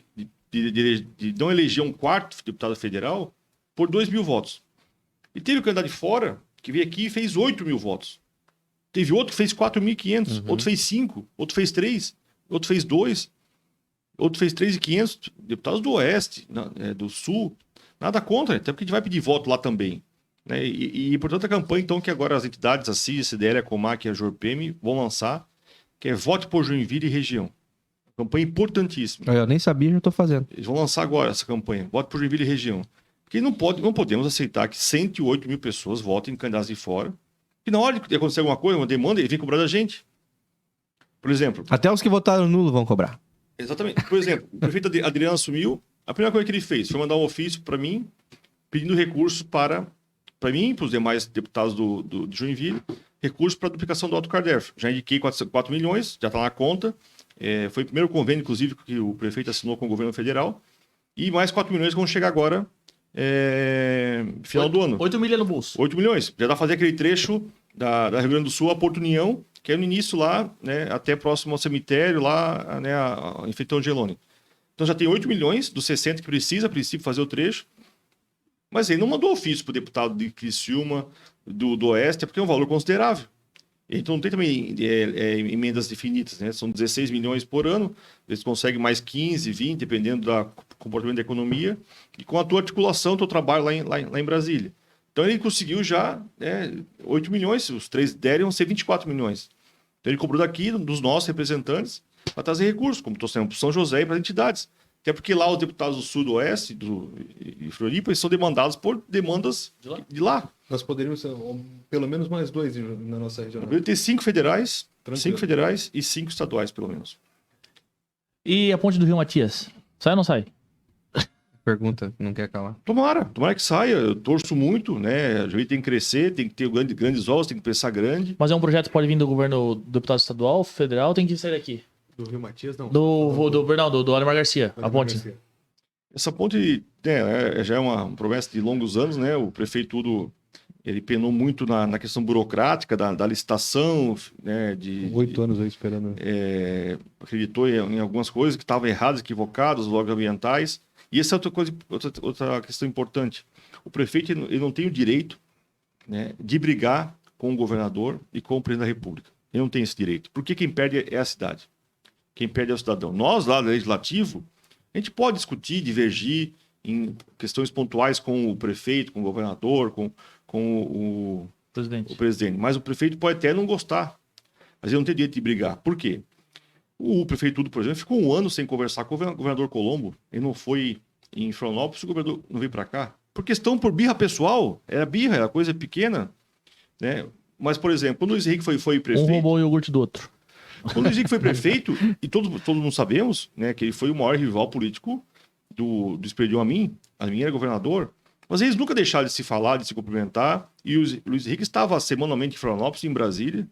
não eleger um quarto deputado federal por 2 mil votos. E teve o candidato de fora que veio aqui e fez 8 mil votos. Teve outro que fez 4.500, outro fez 5, outro fez 3, outro fez 2, outro fez 3.500. Deputados do Oeste, do Sul, nada contra, até porque a gente vai pedir voto lá também. Né? E portanto, a campanha, então, que agora as entidades, a CIS, a CDL, a Comac e a Jorpem vão lançar, que é Vote por Joinville e Região. Campanha importantíssima. Eu nem sabia, já estou fazendo. Eles vão lançar agora essa campanha, Vote por Joinville e Região. Porque não podemos aceitar que 108 mil pessoas votem em candidatos de fora, e na hora de acontecer alguma coisa, uma demanda, ele vem cobrar da gente. Por exemplo... Até os que votaram nulo vão cobrar. Exatamente. Por exemplo, o prefeito Adriano assumiu, a primeira coisa que ele fez foi mandar um ofício para mim, pedindo recursos para mim e para os demais deputados de Joinville, recursos para a duplicação do Alto Cardérfio. Já indiquei 4 milhões, já está na conta. Foi o primeiro convênio, inclusive, que o prefeito assinou com o governo federal. E mais 4 milhões que vão chegar agora, final do ano. 8 milhões no bolso. 8 milhões. Já dá para fazer aquele trecho da Rio Grande do Sul a Porto União, que é no início lá, né, até próximo ao cemitério, lá, né, em Feitão Gelone. Então já tem 8 milhões dos 60 que precisa, a princípio, fazer o trecho. Mas ele não mandou ofício para o deputado de Criciúma, do Oeste, porque é um valor considerável. Então não tem também emendas definidas, né? São 16 milhões por ano, eles conseguem mais 15, 20, dependendo do comportamento da economia, e com a tua articulação, teu trabalho lá em Brasília. Então ele conseguiu já 8 milhões, se os 3 derem, vão ser 24 milhões. Então ele cobrou daqui, dos nossos representantes, para trazer recursos, como estou sendo para São José e para as entidades. Até porque lá os deputados do Sul, do Oeste e Floripa, eles são demandados por demandas de lá. Nós poderíamos ter pelo menos mais 2 na nossa região. Poderia ter 5 federais, 5 federais e 5 estaduais, pelo menos. E a ponte do Rio Matias? Sai ou não sai? pergunta, não quer calar. Tomara que saia. Eu torço muito, né? A Joinville tem que crescer, tem que ter grandes ovos, tem que pensar grande. Mas é um projeto que pode vir do governo do deputado estadual, federal, tem que sair daqui. Do Rio Matias, não. Do Alemar Garcia, a ponte. Garcia. Essa ponte já é uma promessa de longos anos, né? O prefeito tudo, ele penou muito na questão burocrática da licitação, né? 8 anos aí esperando. Acreditou em algumas coisas que estavam erradas, equivocadas, logo ambientais. E essa é outra questão importante. O prefeito ele não tem o direito, né, de brigar com o governador e com o presidente da República. Ele não tem esse direito. Porque quem perde é a cidade. Quem perde é o cidadão. Nós, lá do Legislativo, a gente pode discutir, divergir em questões pontuais com o prefeito, com o governador, com o presidente. Mas o prefeito pode até não gostar. Mas ele não tem direito de brigar. Por quê? O prefeito Tudo, por exemplo, ficou 1 ano sem conversar com o governador Colombo. Ele não foi em Florianópolis, o governador não veio para cá. Por questão, por birra pessoal. Era birra, era coisa pequena. Né? Mas, por exemplo, quando o Luiz Henrique foi prefeito... Um roubou o iogurte do outro. Quando o Luiz Henrique foi prefeito, e todos mundo sabemos, né, que ele foi o maior rival político do Esperidion Amin era governador, mas eles nunca deixaram de se falar, de se cumprimentar, e o Luiz Henrique estava semanalmente em Florianópolis, em Brasília,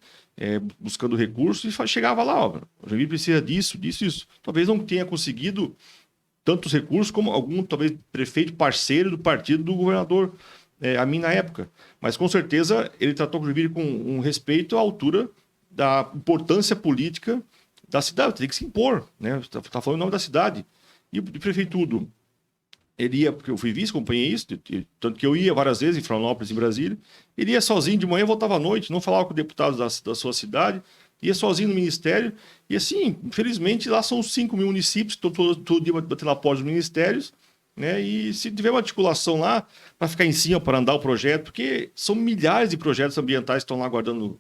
buscando recursos, e chegava lá, ó, o Joinville precisa disso. Talvez não tenha conseguido tantos recursos como algum, talvez, prefeito parceiro do partido do governador Amin na época. Mas, com certeza, ele tratou o Joinville com um respeito à altura da importância política da cidade. Tem que se impor, né? Está falando o nome da cidade. E o prefeito Tudo, ele ia, porque eu fui vice, acompanhei isso, tanto que eu ia várias vezes em Florianópolis, em Brasília, ele ia sozinho de manhã, voltava à noite, não falava com deputados da sua cidade, ia sozinho no ministério, e assim, infelizmente, lá são 5 mil municípios, todo dia batendo na porta dos ministérios, né? E se tiver uma articulação lá, para ficar em cima, para andar o projeto, porque são milhares de projetos ambientais que estão lá aguardando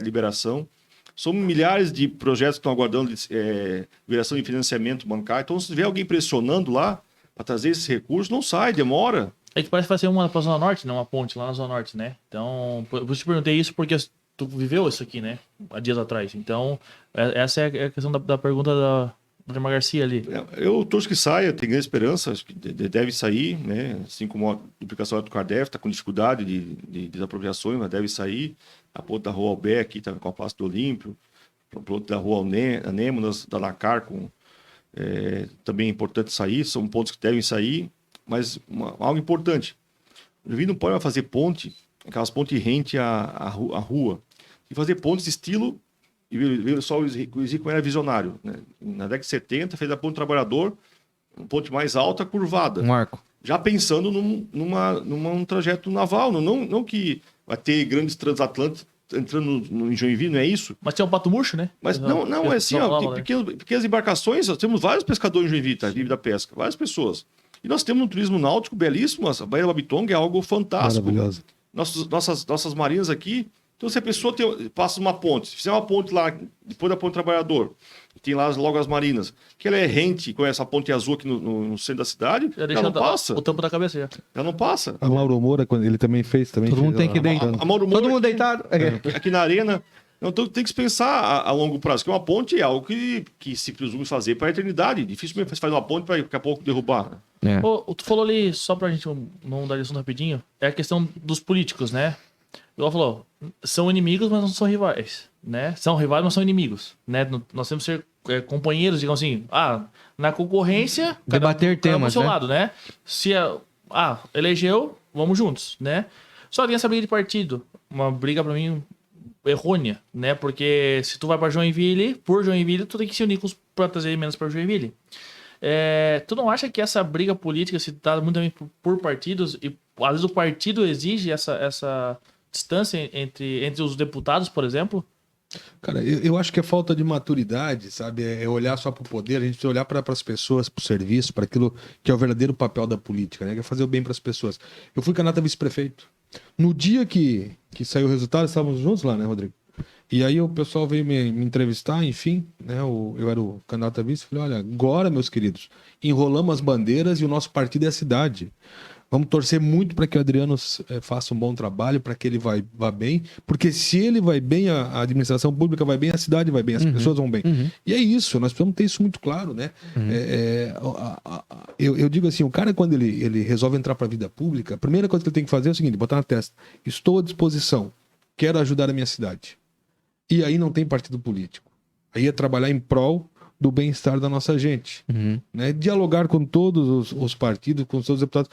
liberação, são milhares de projetos que estão aguardando liberação de financiamento bancário. Então, se tiver alguém pressionando lá para trazer esses recursos, não sai, demora. É que parece que vai ser uma pra Zona Norte, né? Uma ponte lá na Zona Norte, né? Então, por isso eu te perguntei isso, porque tu viveu isso aqui, né? Há dias atrás. Então, essa é a questão da pergunta da Alemar Garcia ali. Eu torço que saia, tenho grande esperança, acho que deve sair, né? Assim como a duplicação do Cardef está com dificuldade de desapropriações, mas deve sair. A ponta da Rua Albé aqui está com a Praça do Olímpio, a ponta da Rua Anêmonas, da Nacar, também é importante sair, são pontos que devem sair, mas algo importante. O Joinville não pode mais fazer ponte, aquelas pontes rente à rua, e fazer pontes estilo. E veio só o Luiz como era visionário. Né? Na década de 70, fez a ponte Trabalhador, uma ponte mais alta, curvada. Um arco. Já pensando num trajeto naval. Não que vai ter grandes transatlânticos entrando em Joinville, não é isso? Mas tem um pato murcho, né? Mas não é assim. Ó, tem pequenas embarcações, nós temos vários pescadores em Joinville, tá? Vive da pesca, várias pessoas. E nós temos um turismo náutico belíssimo, a Baía da Babitonga é algo fantástico. Maravilhoso. Nossas marinas aqui. Então, se a pessoa passa uma ponte, se fizer uma ponte lá, depois da ponte Trabalhador, tem lá logo as marinas, que ela é rente com essa ponte azul aqui no centro da cidade, já não passa. O tampo da cabeça já. Já não passa. A Mauro Moura, quando ele também fez. Todo mundo tem que deitar. Todo mundo deitado. Aqui na arena. Então, tem que se pensar a longo prazo, que uma ponte é algo que se presume fazer para a eternidade. Dificilmente você faz uma ponte para daqui a pouco derrubar. É. Tu falou ali, só pra gente não dar lição rapidinho, é a questão dos políticos, né? Igual falou, são inimigos, mas não são rivais, né? São rivais, mas são inimigos, né? Nós temos que ser companheiros, digamos assim, na concorrência... Debater temas, do seu né? lado, né? Se elegeu, vamos juntos, né? Só tem essa briga de partido, uma briga pra mim errônea, né? Porque se tu vai pra Joinville, por Joinville, tu tem que se unir pra trazer menos pra Joinville. Tu não acha que essa briga política se dá muito também por partidos e às vezes o partido exige essa distância entre os deputados, por exemplo? Cara, eu acho que é falta de maturidade, sabe? É olhar só para o poder, a gente precisa olhar para as pessoas, para o serviço, para aquilo que é o verdadeiro papel da política, né? Que é fazer o bem para as pessoas. Eu fui candidato a vice-prefeito. No dia que saiu o resultado, estávamos juntos lá, né, Rodrigo? E aí o pessoal veio me entrevistar, enfim, né? Eu era o candidato a vice, falei, olha, agora, meus queridos, enrolamos as bandeiras e o nosso partido é a cidade. Vamos torcer muito para que o Adriano faça um bom trabalho, para que ele vá bem, porque se ele vai bem, a administração pública vai bem, a cidade vai bem, as pessoas vão bem. E é isso, nós precisamos ter isso muito claro, né? Eu digo assim, o cara quando ele resolve entrar para a vida pública, a primeira coisa que ele tem que fazer é o seguinte, botar na testa, estou à disposição, quero ajudar a minha cidade. E aí não tem partido político. Aí é trabalhar em prol do bem-estar da nossa gente. Né? Dialogar com todos os partidos, com todos os deputados.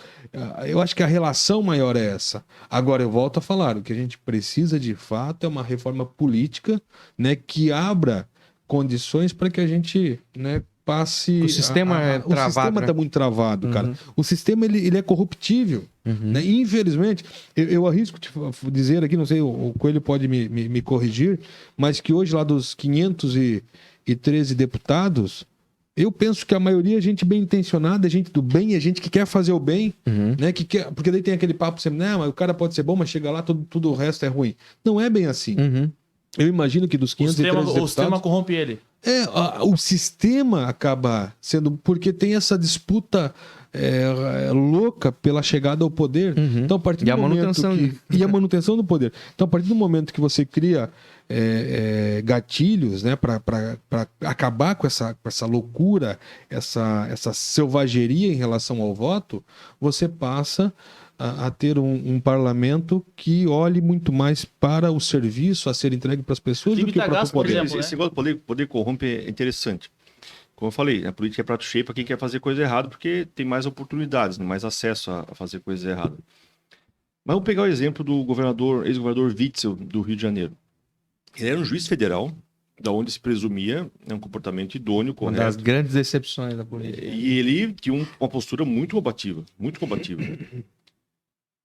Eu acho que a relação maior é essa. Agora, eu volto a falar, o que a gente precisa de fato é uma reforma política, né, que abra condições para que a gente, né, passe... O sistema é travado. O sistema está muito travado, cara. O sistema ele é corruptível. Né? Infelizmente, eu arrisco te dizer aqui, não sei, o Coelho pode me corrigir, mas que hoje lá dos 513 deputados, eu penso que a maioria é gente bem intencionada, é gente do bem, é gente que quer fazer o bem, né? Porque daí tem aquele papo sempre, não, mas o cara pode ser bom, mas chega lá, tudo o resto é ruim. Não é bem assim. Eu imagino que dos 513 deputados... O sistema corrompe ele. O sistema acaba sendo... Porque tem essa disputa louca pela chegada ao poder. Então, a partir do e a manutenção do poder. Então, a partir do momento que você cria gatilhos, né, para acabar com essa loucura, essa selvageria em relação ao voto, você passa a ter um parlamento que olhe muito mais para o serviço a ser entregue para as pessoas do que para o poder. Exemplo, esse negócio de poder corromper é interessante. Como eu falei, a política é prato cheio para quem quer fazer coisa errada, porque tem mais oportunidades, mais acesso a fazer coisa errada. Mas vamos pegar o exemplo do ex-governador Witzel, do Rio de Janeiro. Ele era um juiz federal, da onde se presumia um comportamento idôneo, correto. Uma das grandes decepções da política. E ele tinha uma postura muito combativa, muito combativa.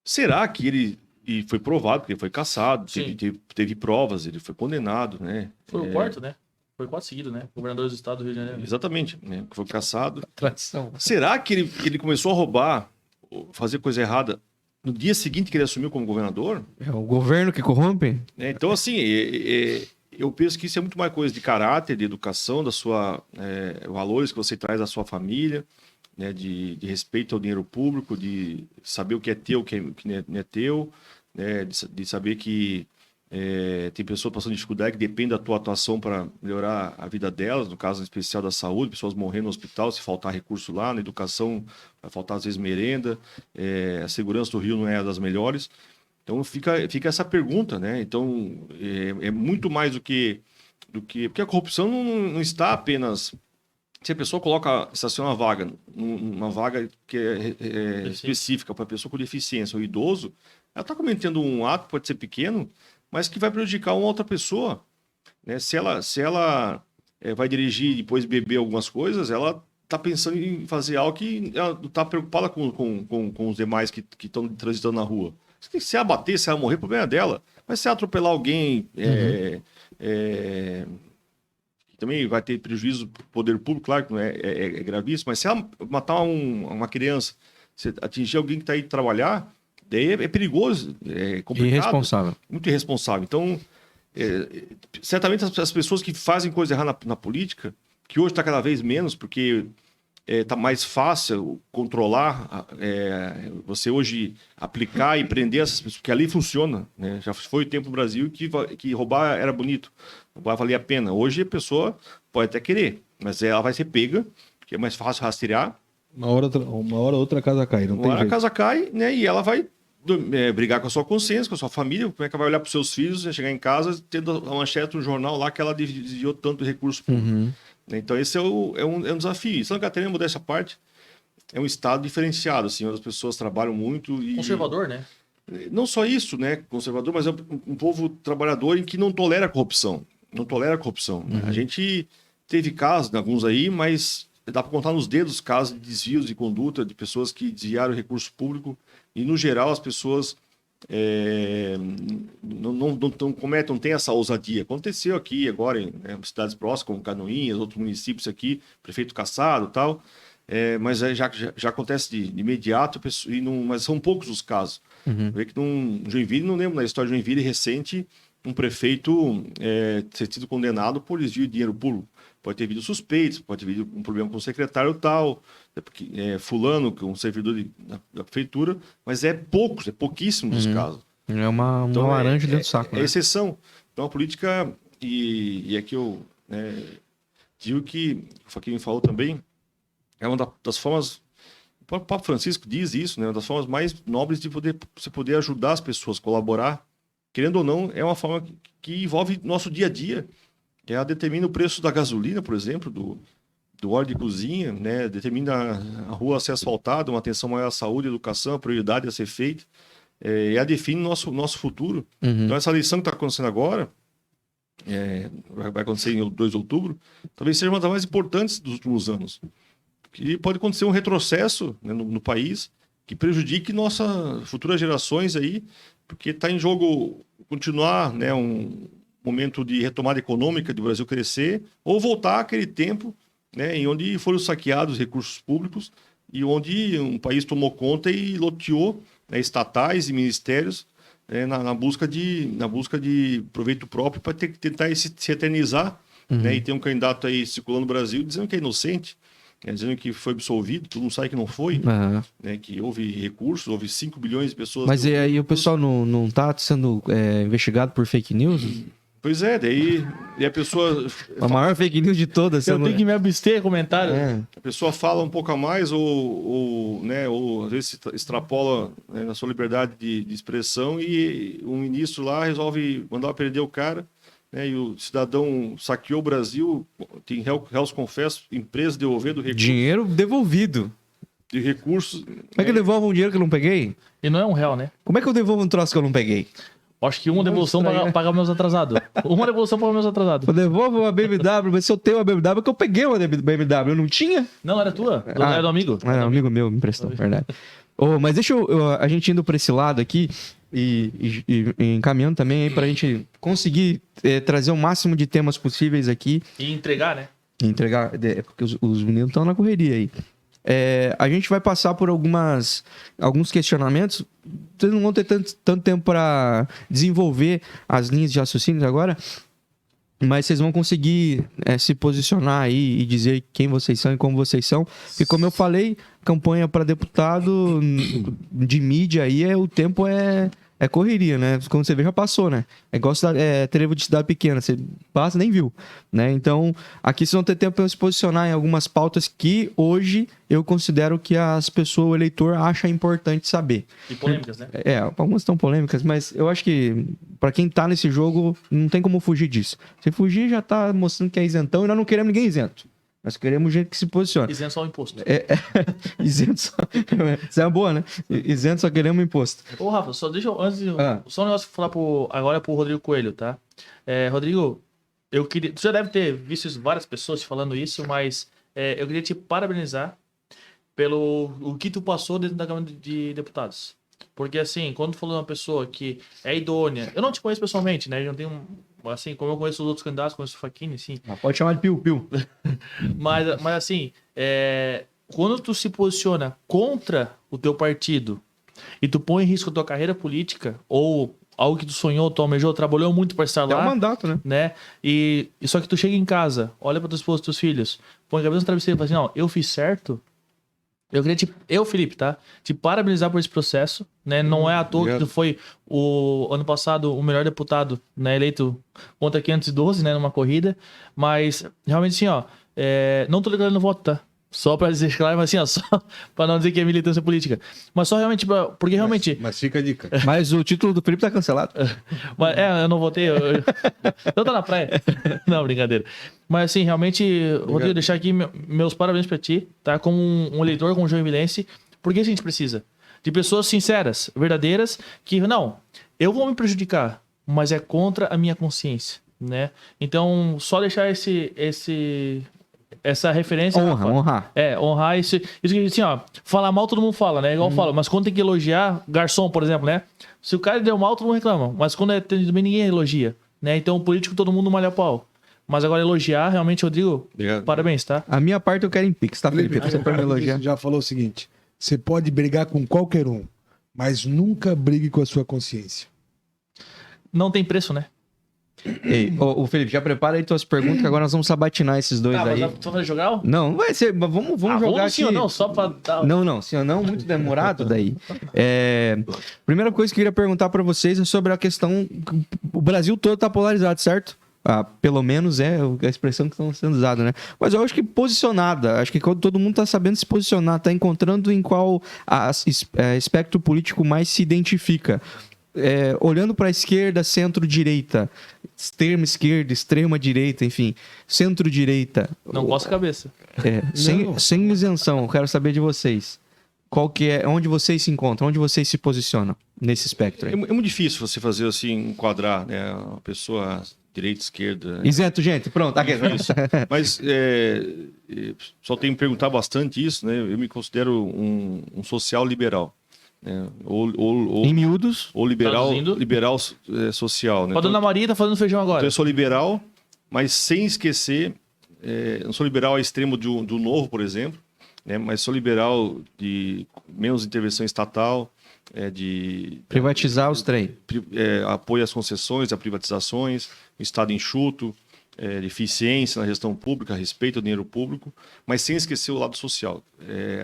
Será que ele... E foi provado, porque ele foi cassado, teve provas, ele foi condenado, né? Foi o quarto, né? Foi 4 seguidos, né? Governador do estado do Rio de Janeiro. Exatamente, né? Foi cassado. Tradição. Será que ele começou a roubar, fazer coisa errada, no dia seguinte que ele assumiu como governador? É o governo que corrompe? Então, assim, eu penso que isso é muito mais coisa de caráter, de educação, da sua valores que você traz da sua família, né? De respeito ao dinheiro público, de saber o que é teu, o que não é teu, né? De saber que tem pessoas passando dificuldade que depende da tua atuação para melhorar a vida delas, no caso em especial da saúde, pessoas morrendo no hospital, se faltar recurso lá, na educação vai faltar às vezes merenda, a segurança do Rio não é das melhores. Então fica essa pergunta, né? Então é muito mais do que... Porque a corrupção não está apenas... Se a pessoa estaciona uma vaga que é específica para a pessoa com deficiência ou idoso, ela está cometendo um ato, pode ser pequeno, mas que vai prejudicar uma outra pessoa. Né? Se ela vai dirigir e depois beber algumas coisas, ela está pensando em fazer algo que ela não está preocupada com os demais que estão transitando na rua. Se ela bater, se ela morrer, o problema é dela. Mas se ela atropelar alguém, também vai ter prejuízo do poder público, claro que não é gravíssimo, mas se ela matar uma criança, se atingir alguém que está aí trabalhar, daí é perigoso, é complicado. Irresponsável. Muito irresponsável. Então, certamente as pessoas que fazem coisa errada na política, que hoje está cada vez menos, porque está mais fácil controlar, você hoje aplicar e prender essas pessoas, porque ali funciona. Né? Já foi o tempo no Brasil que roubar era bonito, roubar valia a pena. Hoje a pessoa pode até querer, mas ela vai ser pega, porque é mais fácil rastrear. Uma hora outra casa cai, não tem jeito. Uma hora a casa cai, né? E ela vai brigar com a sua consciência, com a sua família. Como é que ela vai olhar para os seus filhos, chegar em casa, tendo a manchete no jornal lá que ela desviou tanto de recurso público. Então esse é um desafio. Santa Catarina, modéstia à parte, é um estado diferenciado, assim, onde as pessoas trabalham muito. Conservador, né? Não só isso, né? Conservador, mas é um povo trabalhador em que não tolera a corrupção. Não tolera a corrupção. A gente teve casos, alguns aí, mas dá para contar nos dedos casos de desvios de conduta de pessoas que desviaram recurso público. E, no geral, as pessoas não cometem, não tem essa ousadia. Aconteceu aqui agora em cidades próximas, como Canoinhas, outros municípios aqui, prefeito cassado e tal, mas já acontece de imediato, mas são poucos os casos. Vê que no Joinville, não lembro, na história de Joinville recente, um prefeito ter sido condenado por desvio de dinheiro público. pode ter havido suspeitos, pode ter havido um problema com o secretário tal, porque, fulano, que é um servidor da prefeitura, mas é pouquíssimo dos casos. É uma laranja dentro do saco. É exceção. Então a política, e aqui eu digo que o Facchini falou também, é uma das formas, o próprio Papa Francisco diz isso, né? Uma das formas mais nobres de você poder ajudar as pessoas, colaborar. Querendo ou não, é uma forma que envolve nosso dia a dia. Ela determina o preço da gasolina, por exemplo, do óleo de cozinha, né? Determina a rua a ser asfaltada, uma atenção maior à saúde, à educação, a prioridade a ser feita. Ela define nosso futuro. Então, essa lição que está acontecendo agora, vai acontecer em 2 de outubro, talvez seja uma das mais importantes dos últimos anos. E pode acontecer um retrocesso, né, no país que prejudique nossas futuras gerações aí, porque está em jogo continuar, né, um momento de retomada econômica do Brasil crescer, ou voltar àquele tempo, né, em onde foram saqueados recursos públicos e onde um país tomou conta e loteou, né, estatais e ministérios, na busca de proveito próprio para tentar se eternizar, né, e tem um candidato aí circulando no Brasil dizendo que é inocente, dizendo que foi absolvido, todo mundo sabe que não foi, né, que houve recursos, houve 5 bilhões de pessoas... Mas e aí o pessoal não está sendo investigado por fake news? Pois é, daí a pessoa... A maior fake news de todas. Eu tenho que me abster de comentário. A pessoa fala um pouco a mais ou às vezes extrapola, né, na sua liberdade de expressão e um ministro lá resolve mandar prender o cara, né, e o cidadão saqueou o Brasil, tem réus confessos, empresa devolvendo recursos. Dinheiro devolvido. De recursos... Como é que eu devolvo um dinheiro que eu não peguei? E não é um réu, né? Como é que eu devolvo um troço que eu não peguei? Acho que uma devolução paga meus atrasados. Uma devolução paga meus atrasados. Eu devolvo uma BMW, mas se eu tenho uma BMW, é que eu peguei uma BMW, eu não tinha? Não, era tua. Era do amigo. Era um amigo meu, me emprestou, verdade. Mas deixa a gente indo para esse lado aqui e encaminhando também aí pra gente conseguir trazer o máximo de temas possíveis aqui. E entregar, né? Entregar, porque os meninos estão na correria aí. A gente vai passar por alguns questionamentos. Vocês não vão ter tanto tempo para desenvolver as linhas de raciocínio agora, mas vocês vão conseguir se posicionar aí e dizer quem vocês são e como vocês são. Porque, como eu falei, campanha para deputado de mídia aí, o tempo é correria, né? Como você vê, já passou, né? É igual trevo de cidade pequena, você passa nem viu, né? Então, aqui vocês vão ter tempo para se posicionar em algumas pautas que hoje eu considero que as pessoas, o eleitor, acha importante saber. E polêmicas, né? Algumas estão polêmicas, mas eu acho que para quem tá nesse jogo, não tem como fugir disso. Se fugir, já tá mostrando que é isentão e nós não queremos ninguém isento. Nós queremos gente que se posiciona. Isento só o imposto. Isento só... Isso é uma boa, né? Isento só queremos imposto. Ô, Rafa, só deixa eu... Só um negócio que falar agora pro Rodrigo Coelho, tá? Rodrigo, eu queria... Tu já deve ter visto várias pessoas falando isso, mas eu queria te parabenizar pelo o que tu passou dentro da Câmara de Deputados. Porque, assim, quando tu falou de uma pessoa que é idônea... Eu não te conheço pessoalmente, né? Eu não tenho... Assim, como eu conheço os outros candidatos, conheço o Facchini, assim... Pode chamar de piu-piu. mas, assim, quando tu se posiciona contra o teu partido e tu põe em risco a tua carreira política ou algo que tu sonhou, tu almejou, trabalhou muito para estar lá... É um mandato, né? E só que tu chega em casa, olha para tua esposa e teus filhos, põe a cabeça no travesseiro e fala assim, não, eu fiz certo... Eu queria Felipe, tá? Te parabenizar por esse processo, né? Não é à toa que tu foi ano passado o melhor deputado, né? Eleito contra 512, né? Numa corrida. Mas, realmente, assim, ó, não tô declarando voto, tá? Só pra dizer claro, mas assim, ó, só pra não dizer que é militância política. Mas só realmente, porque realmente... Mas fica a dica. Mas o título do Felipe tá cancelado. Mas, eu não votei. Eu tô na praia. Não, brincadeira. Mas assim, realmente, Rodrigo, deixar aqui meus parabéns pra ti, tá? Como um eleitor, como um joinvilense. Porque a gente precisa de pessoas sinceras, verdadeiras, que, não, eu vou me prejudicar, mas é contra a minha consciência, né? Então, só deixar essa referência... Honrar. Honrar isso que, assim, ó, falar mal todo mundo fala, né? Igual fala, mas quando tem que elogiar, garçom, por exemplo, né? Se o cara deu mal, todo mundo reclama, mas quando é bem, ninguém elogia, né? Então, o político, todo mundo malha pau. Mas agora elogiar, realmente, Rodrigo, parabéns, tá? A minha parte eu quero em Pix, tá, Felipe? Você pode me elogiar. Já falou o seguinte, você pode brigar com qualquer um, mas nunca brigue com a sua consciência. Não tem preço, né? Ei, ô, Felipe, já prepara aí tuas perguntas, que agora nós vamos sabatinar esses dois aí. Mas fazer jogar? Não vai ser. Vamos jogar vamos aqui. sim ou não, só pra dar... Não, sim ou não, muito demorado daí. Primeira coisa que eu queria perguntar pra vocês é sobre a questão. O Brasil todo tá polarizado, certo? Pelo menos é a expressão que está sendo usada, né? Mas eu acho que posicionada. Acho que todo mundo tá sabendo se posicionar, tá encontrando em qual espectro político mais se identifica. Olhando para a esquerda, centro-direita, extrema esquerda, extrema direita, enfim, centro-direita. Não coça a cabeça. Sem isenção, eu quero saber de vocês. Qual que é, onde vocês se encontram, onde vocês se posicionam nesse espectro aí? É muito difícil você fazer assim, enquadrar, né, uma pessoa direita, esquerda. Isento, gente, pronto. Isso. Mas só tem me perguntar bastante isso, né? Eu me considero um social liberal. Em miúdos. Ou liberal social. Né? A dona Maria tá fazendo feijão agora. Então eu sou liberal, mas sem esquecer, não sou liberal ao extremo do novo, por exemplo, né? Mas sou liberal de menos intervenção estatal, de privatizar os trem. Apoio às concessões, a privatizações, o Estado enxuto, de eficiência na gestão pública, respeito ao dinheiro público, mas sem esquecer o lado social.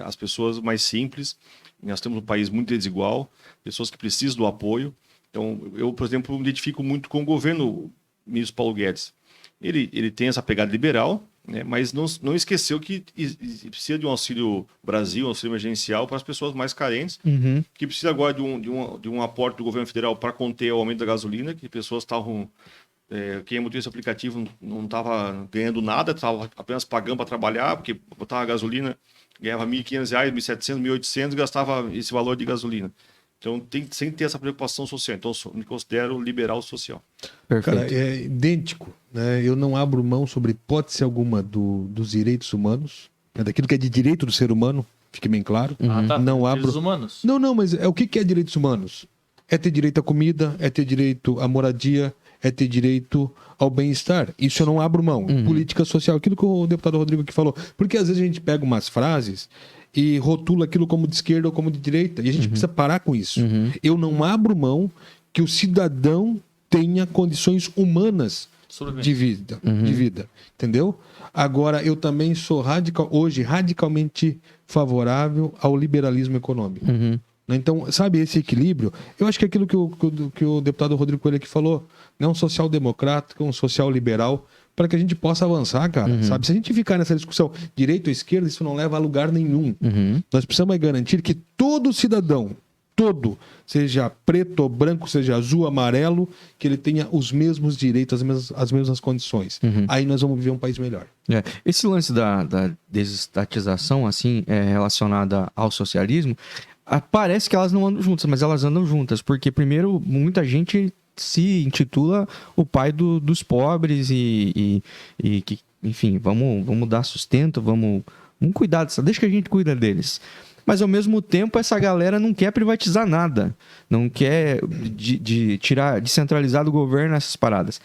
As pessoas mais simples. Nós temos um país muito desigual, pessoas que precisam do apoio. Então, eu, por exemplo, me identifico muito com o governo ministro Paulo Guedes. Ele tem essa pegada liberal, né, mas não esqueceu que precisa de um auxílio Brasil, um auxílio emergencial para as pessoas mais carentes, que precisa agora de um aporte do governo federal para conter o aumento da gasolina, que pessoas estavam... quem é motorista aplicativo não estava ganhando nada, estava apenas pagando para trabalhar, porque botava a gasolina... ganhava R$ 1.500, R$ 1.700, R$ 1.800, gastava esse valor de gasolina. Então, sem ter essa preocupação social. Então, eu me considero liberal social. Perfeito. Cara, é idêntico. Né? Eu não abro mão sobre hipótese alguma dos direitos humanos, daquilo que é de direito do ser humano, fique bem claro. Tá. Não abro... Direitos humanos? Não, mas o que é direitos humanos? É ter direito à comida, é ter direito à moradia, é ter direito ao bem-estar. Isso eu não abro mão. Política social, aquilo que o deputado Rodrigo aqui falou. Porque às vezes a gente pega umas frases e rotula aquilo como de esquerda ou como de direita. E a gente precisa parar com isso. Eu não abro mão que o cidadão tenha condições humanas de vida. Entendeu? Agora, eu também sou hoje radicalmente favorável ao liberalismo econômico. Então, sabe, esse equilíbrio, eu acho que é aquilo que o deputado Rodrigo Coelho aqui falou, não um social-democrático, um social-liberal, para que a gente possa avançar, cara, sabe? Se a gente ficar nessa discussão direita ou esquerda, isso não leva a lugar nenhum. Nós precisamos garantir que todo cidadão, seja preto ou branco, seja azul ou amarelo, que ele tenha os mesmos direitos, as mesmas condições. Aí nós vamos viver um país melhor. Esse lance da desestatização, assim, relacionada ao socialismo, parece que elas não andam juntas, mas elas andam juntas, porque primeiro muita gente se intitula o pai dos pobres e que, enfim, vamos dar sustento, vamos cuidar disso, deixa que a gente cuida deles. Mas ao mesmo tempo essa galera não quer privatizar nada, não quer tirar, descentralizar do governo essas paradas.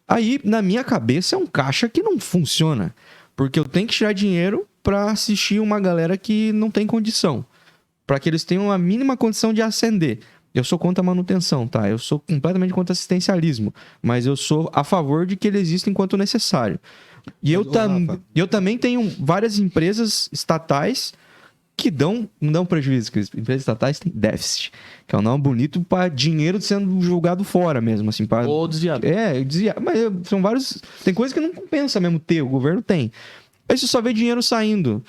Aí, na minha cabeça, é um caixa que não funciona, porque eu tenho que tirar dinheiro para assistir uma galera que não tem condição, para que eles tenham a mínima condição de ascender. Eu sou contra a manutenção, tá? Eu sou completamente contra assistencialismo, mas eu sou a favor de que ele exista enquanto necessário. E eu também tenho várias empresas estatais que não dão prejuízo, porque as empresas estatais têm déficit, que é um nome bonito para dinheiro sendo jogado fora mesmo, assim. Ou desviado. Desviado. Mas são vários... Tem coisas que não compensa mesmo ter, o governo tem. Aí você só vê dinheiro saindo.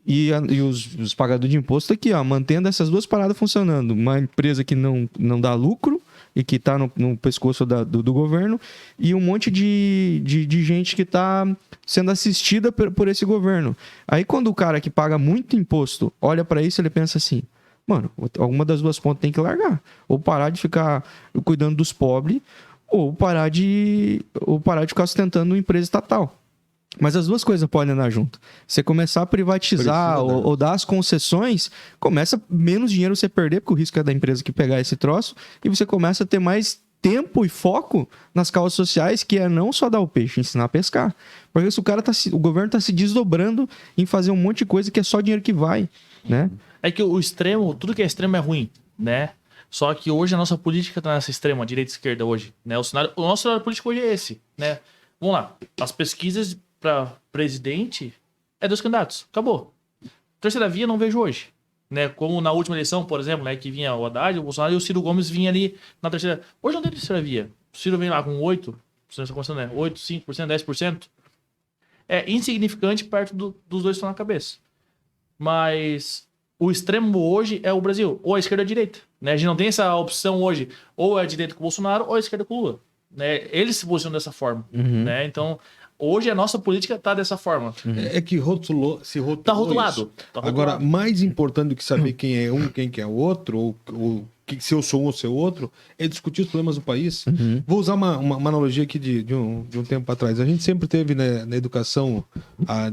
E os pagadores de imposto aqui, ó, mantendo essas duas paradas funcionando. Uma empresa que não dá lucro e que está no pescoço do governo, e um monte de gente que está sendo assistida por esse governo. Aí quando o cara que paga muito imposto olha para isso, ele pensa assim, mano, alguma das duas pontas tem que largar. Ou parar de ficar cuidando dos pobres, ou parar de ficar sustentando uma empresa estatal. Mas as duas coisas podem andar junto. Você começar a privatizar ou dar as concessões, começa menos dinheiro você perder, porque o risco é da empresa que pegar esse troço, e você começa a ter mais tempo e foco nas causas sociais, que é não só dar o peixe, ensinar a pescar. Porque se o governo está se desdobrando em fazer um monte de coisa que é só dinheiro que vai, né? É que o extremo, tudo que é extremo é ruim, né? Só que hoje a nossa política tá nessa extrema, direita e esquerda hoje, né? O nosso cenário político hoje é esse, né? Vamos lá, as pesquisas para presidente é 2 candidatos, acabou. Terceira via não vejo hoje, né? Como na última eleição, por exemplo, né, que vinha o Haddad, o Bolsonaro e o Ciro Gomes vinha ali na terceira. Hoje não tem terceira via. O Ciro vem lá com 8%, né? 8, 5%, 10%. É insignificante perto dos dois que estão na cabeça. Mas o extremo hoje é o Brasil, ou a esquerda ou a direita. Né? A gente não tem essa opção hoje, ou é a direita com o Bolsonaro, ou a esquerda com o Lula. Né? Eles se posicionam dessa forma. Né? Então, hoje a nossa política tá dessa forma. É que se rotulou Tá rotulado. isso. Tá rotulado. Agora, mais importante do que saber quem é um, quem que é o outro, ou se eu sou um ou se eu outro, é discutir os problemas do país. Vou usar uma analogia aqui de um tempo atrás. A gente sempre teve, né, na educação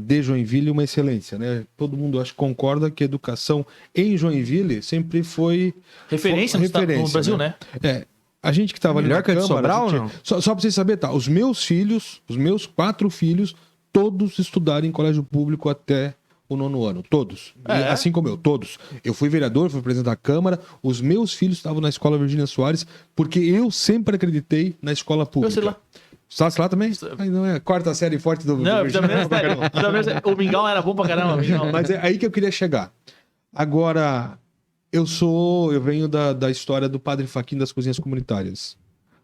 de Joinville uma excelência. Né? Todo mundo acho que concorda que a educação em Joinville sempre foi referência no Brasil, né? A gente que estava ali Melhor na que a de Câmara... Sobral, não? Só para vocês saberem, tá? Os meus 4 filhos, todos estudaram em colégio público até o 9º ano. Todos. Assim como eu, todos. Eu fui vereador, fui presidente da Câmara. Os meus filhos estavam na escola Virgínia Soares, porque eu sempre acreditei na escola pública. Eu sei lá. Estás lá também? Ai, não é a 4ª série forte do Não, Virgínia. o Mingau era bom pra caramba. Mas é aí que eu queria chegar. Agora... Eu venho da história do Padre Faquim das cozinhas comunitárias,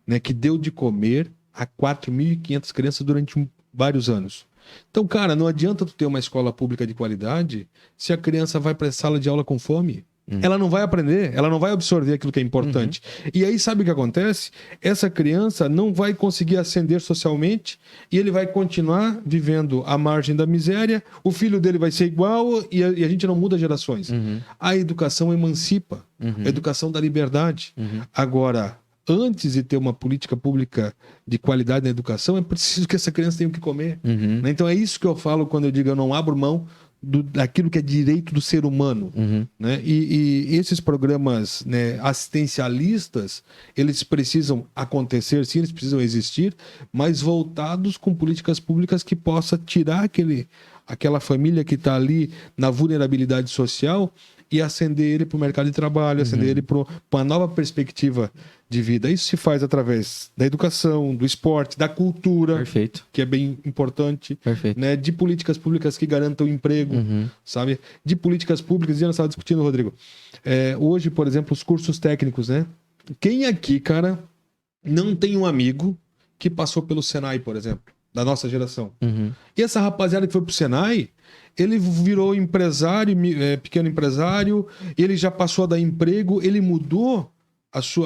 né, que deu de comer a 4.500 crianças durante vários anos. Então, cara, não adianta tu ter uma escola pública de qualidade se a criança vai para a sala de aula com fome. Ela não vai aprender, ela não vai absorver aquilo que é importante. E aí, sabe o que acontece? Essa criança não vai conseguir ascender socialmente e ele vai continuar vivendo à margem da miséria, o filho dele vai ser igual e a gente não muda gerações. A educação emancipa, a educação dá liberdade. Agora, antes de ter uma política pública de qualidade na educação, é preciso que essa criança tenha o que comer. Então é isso que eu falo quando eu digo eu não abro mão daquilo que é direito do ser humano. Né? E esses programas, né, assistencialistas, eles precisam acontecer, sim, eles precisam existir, mas voltados com políticas públicas que possa tirar aquela família que está ali na vulnerabilidade social e ascender ele para o mercado de trabalho, ascender ele para uma nova perspectiva de vida. Isso se faz através da educação, do esporte, da cultura, Perfeito. que é bem importante, Perfeito. né? De políticas públicas que garantam emprego, sabe? De políticas públicas, e eu estava discutindo, Rodrigo, hoje, por exemplo, os cursos técnicos, né? Quem aqui, cara, não tem um amigo que passou pelo Senai, por exemplo, da nossa geração? E essa rapaziada que foi pro Senai, ele virou empresário, pequeno empresário, ele já passou a dar emprego, ele mudou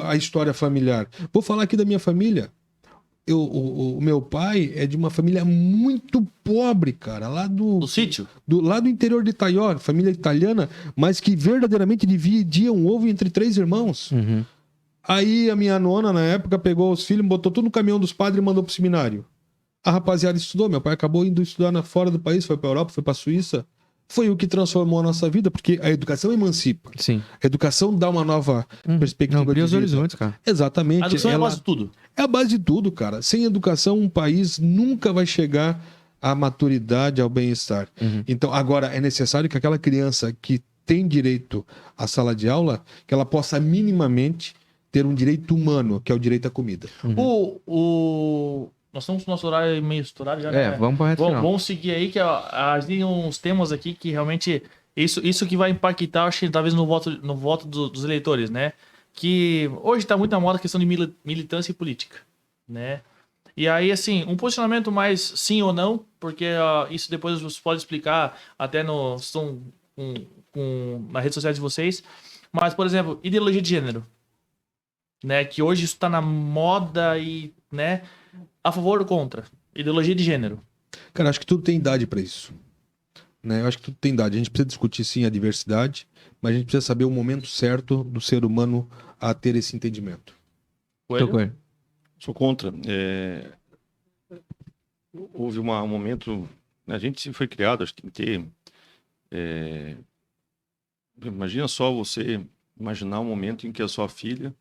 a história familiar. Vou falar aqui da minha família. O meu pai é de uma família muito pobre, cara, lá do sítio? Lá do interior de Itaió, família italiana, mas que verdadeiramente dividia um ovo entre 3 irmãos. Aí a minha nona, na época, pegou os filhos, botou tudo no caminhão dos padres e mandou pro seminário. A rapaziada estudou, meu pai acabou indo estudar fora do país, foi pra Europa, foi pra Suíça. Foi o que transformou a nossa vida, porque a educação emancipa. Sim. A educação dá uma nova perspectiva. Abre os vida. horizontes, cara. Exatamente. A educação é a base de tudo. É a base de tudo, cara. Sem educação, um país nunca vai chegar à maturidade, ao bem-estar. Então, agora, é necessário que aquela criança que tem direito à sala de aula, que ela possa minimamente ter um direito humano, que é o direito à comida. Nós estamos no nosso horário meio estourado já, né? Vamos para a Vamos seguir aí, que a gente tem uns temas aqui que realmente... Isso que vai impactar, acho que talvez no voto dos eleitores, né? Que hoje está muito na moda a questão de militância e política, né? E aí, assim, um posicionamento mais sim ou não, porque isso depois você pode explicar até nas redes sociais de vocês. Mas, por exemplo, ideologia de gênero, né? Que hoje isso está na moda e, né? A favor ou contra? Ideologia de gênero. Cara, acho que tudo tem idade para isso. Né? Eu acho que tudo tem idade. A gente precisa discutir, sim, a diversidade, mas a gente precisa saber o momento certo do ser humano a ter esse entendimento. Sou contra. Houve um momento... A gente foi criado, acho que tem que ter... Imagina só você imaginar um momento em que a sua filha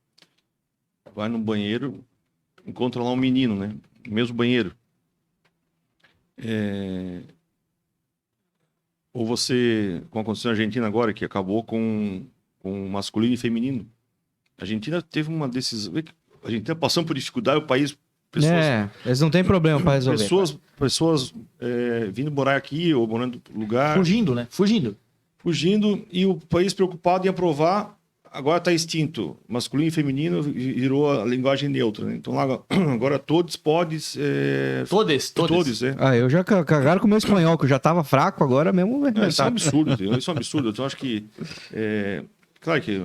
vai no banheiro, encontra lá um menino, né? No mesmo banheiro. Ou você, como aconteceu na Argentina agora, que acabou com masculino e feminino. A Argentina teve uma decisão... A Argentina passando por dificuldade, o país... Pessoas, eles não têm problema para resolver. Pessoas vindo morar aqui ou morando no lugar. Fugindo, né? Fugindo e o país preocupado em aprovar, agora está extinto. Masculino e feminino virou a linguagem neutra. Né? Então agora todos podem... Todos, é. Eu já cagaram com o meu espanhol, que eu já estava fraco, agora mesmo... Isso é um absurdo, isso é um absurdo. Então acho que... claro que...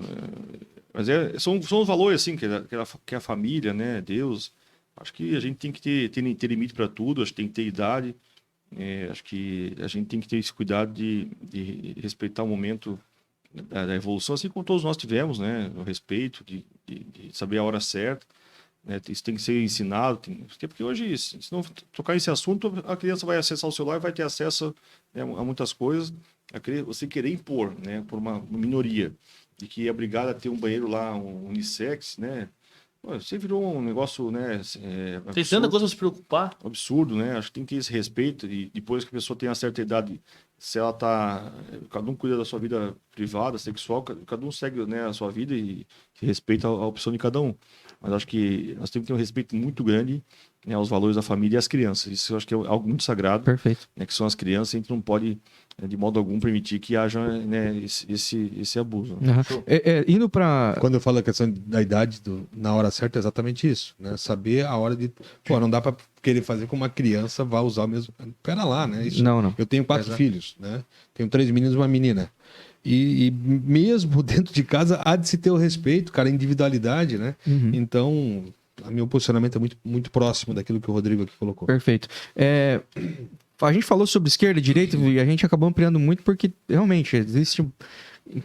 Mas são os valores, assim, que a família, né? Deus... Acho que a gente tem que ter limite para tudo, acho que tem que ter idade. Acho que a gente tem que ter esse cuidado de respeitar o momento da evolução, assim como todos nós tivemos, né? O respeito, de saber a hora certa. Né? Isso tem que ser ensinado. Porque hoje, se não tocar esse assunto, a criança vai acessar o celular e vai ter acesso, né, a muitas coisas. Você querer impor, né, por uma minoria, de que é obrigado a ter um banheiro lá, um unissex, né? Você virou um negócio, né? Tem tanta coisa pra se preocupar. Absurdo, né? Acho que tem que ter esse respeito. E depois que a pessoa tem uma certa idade, se ela tá. Cada um cuida da sua vida privada, sexual, cada um segue, né, a sua vida e respeita a opção de cada um. Mas acho que nós temos que ter um respeito muito grande, né, aos valores da família e às crianças. Isso eu acho que é algo muito sagrado. Perfeito. Né, que são as crianças, a gente não pode, de modo algum, permitir que haja, né, esse abuso. Uhum. Indo para... Quando eu falo a questão da idade na hora certa, é exatamente isso, né? Saber a hora de... Pô, não dá para querer fazer com uma criança vá usar o mesmo... Pera lá, né? Isso... Não. Eu tenho 4 filhos, né? Tenho 3 meninos e uma menina. E mesmo dentro de casa há de se ter o respeito, cara, a individualidade, né? Uhum. Então, o meu posicionamento é muito, muito próximo daquilo que o Rodrigo aqui colocou. Perfeito. A gente falou sobre esquerda e direita e a gente acabou ampliando muito porque realmente existe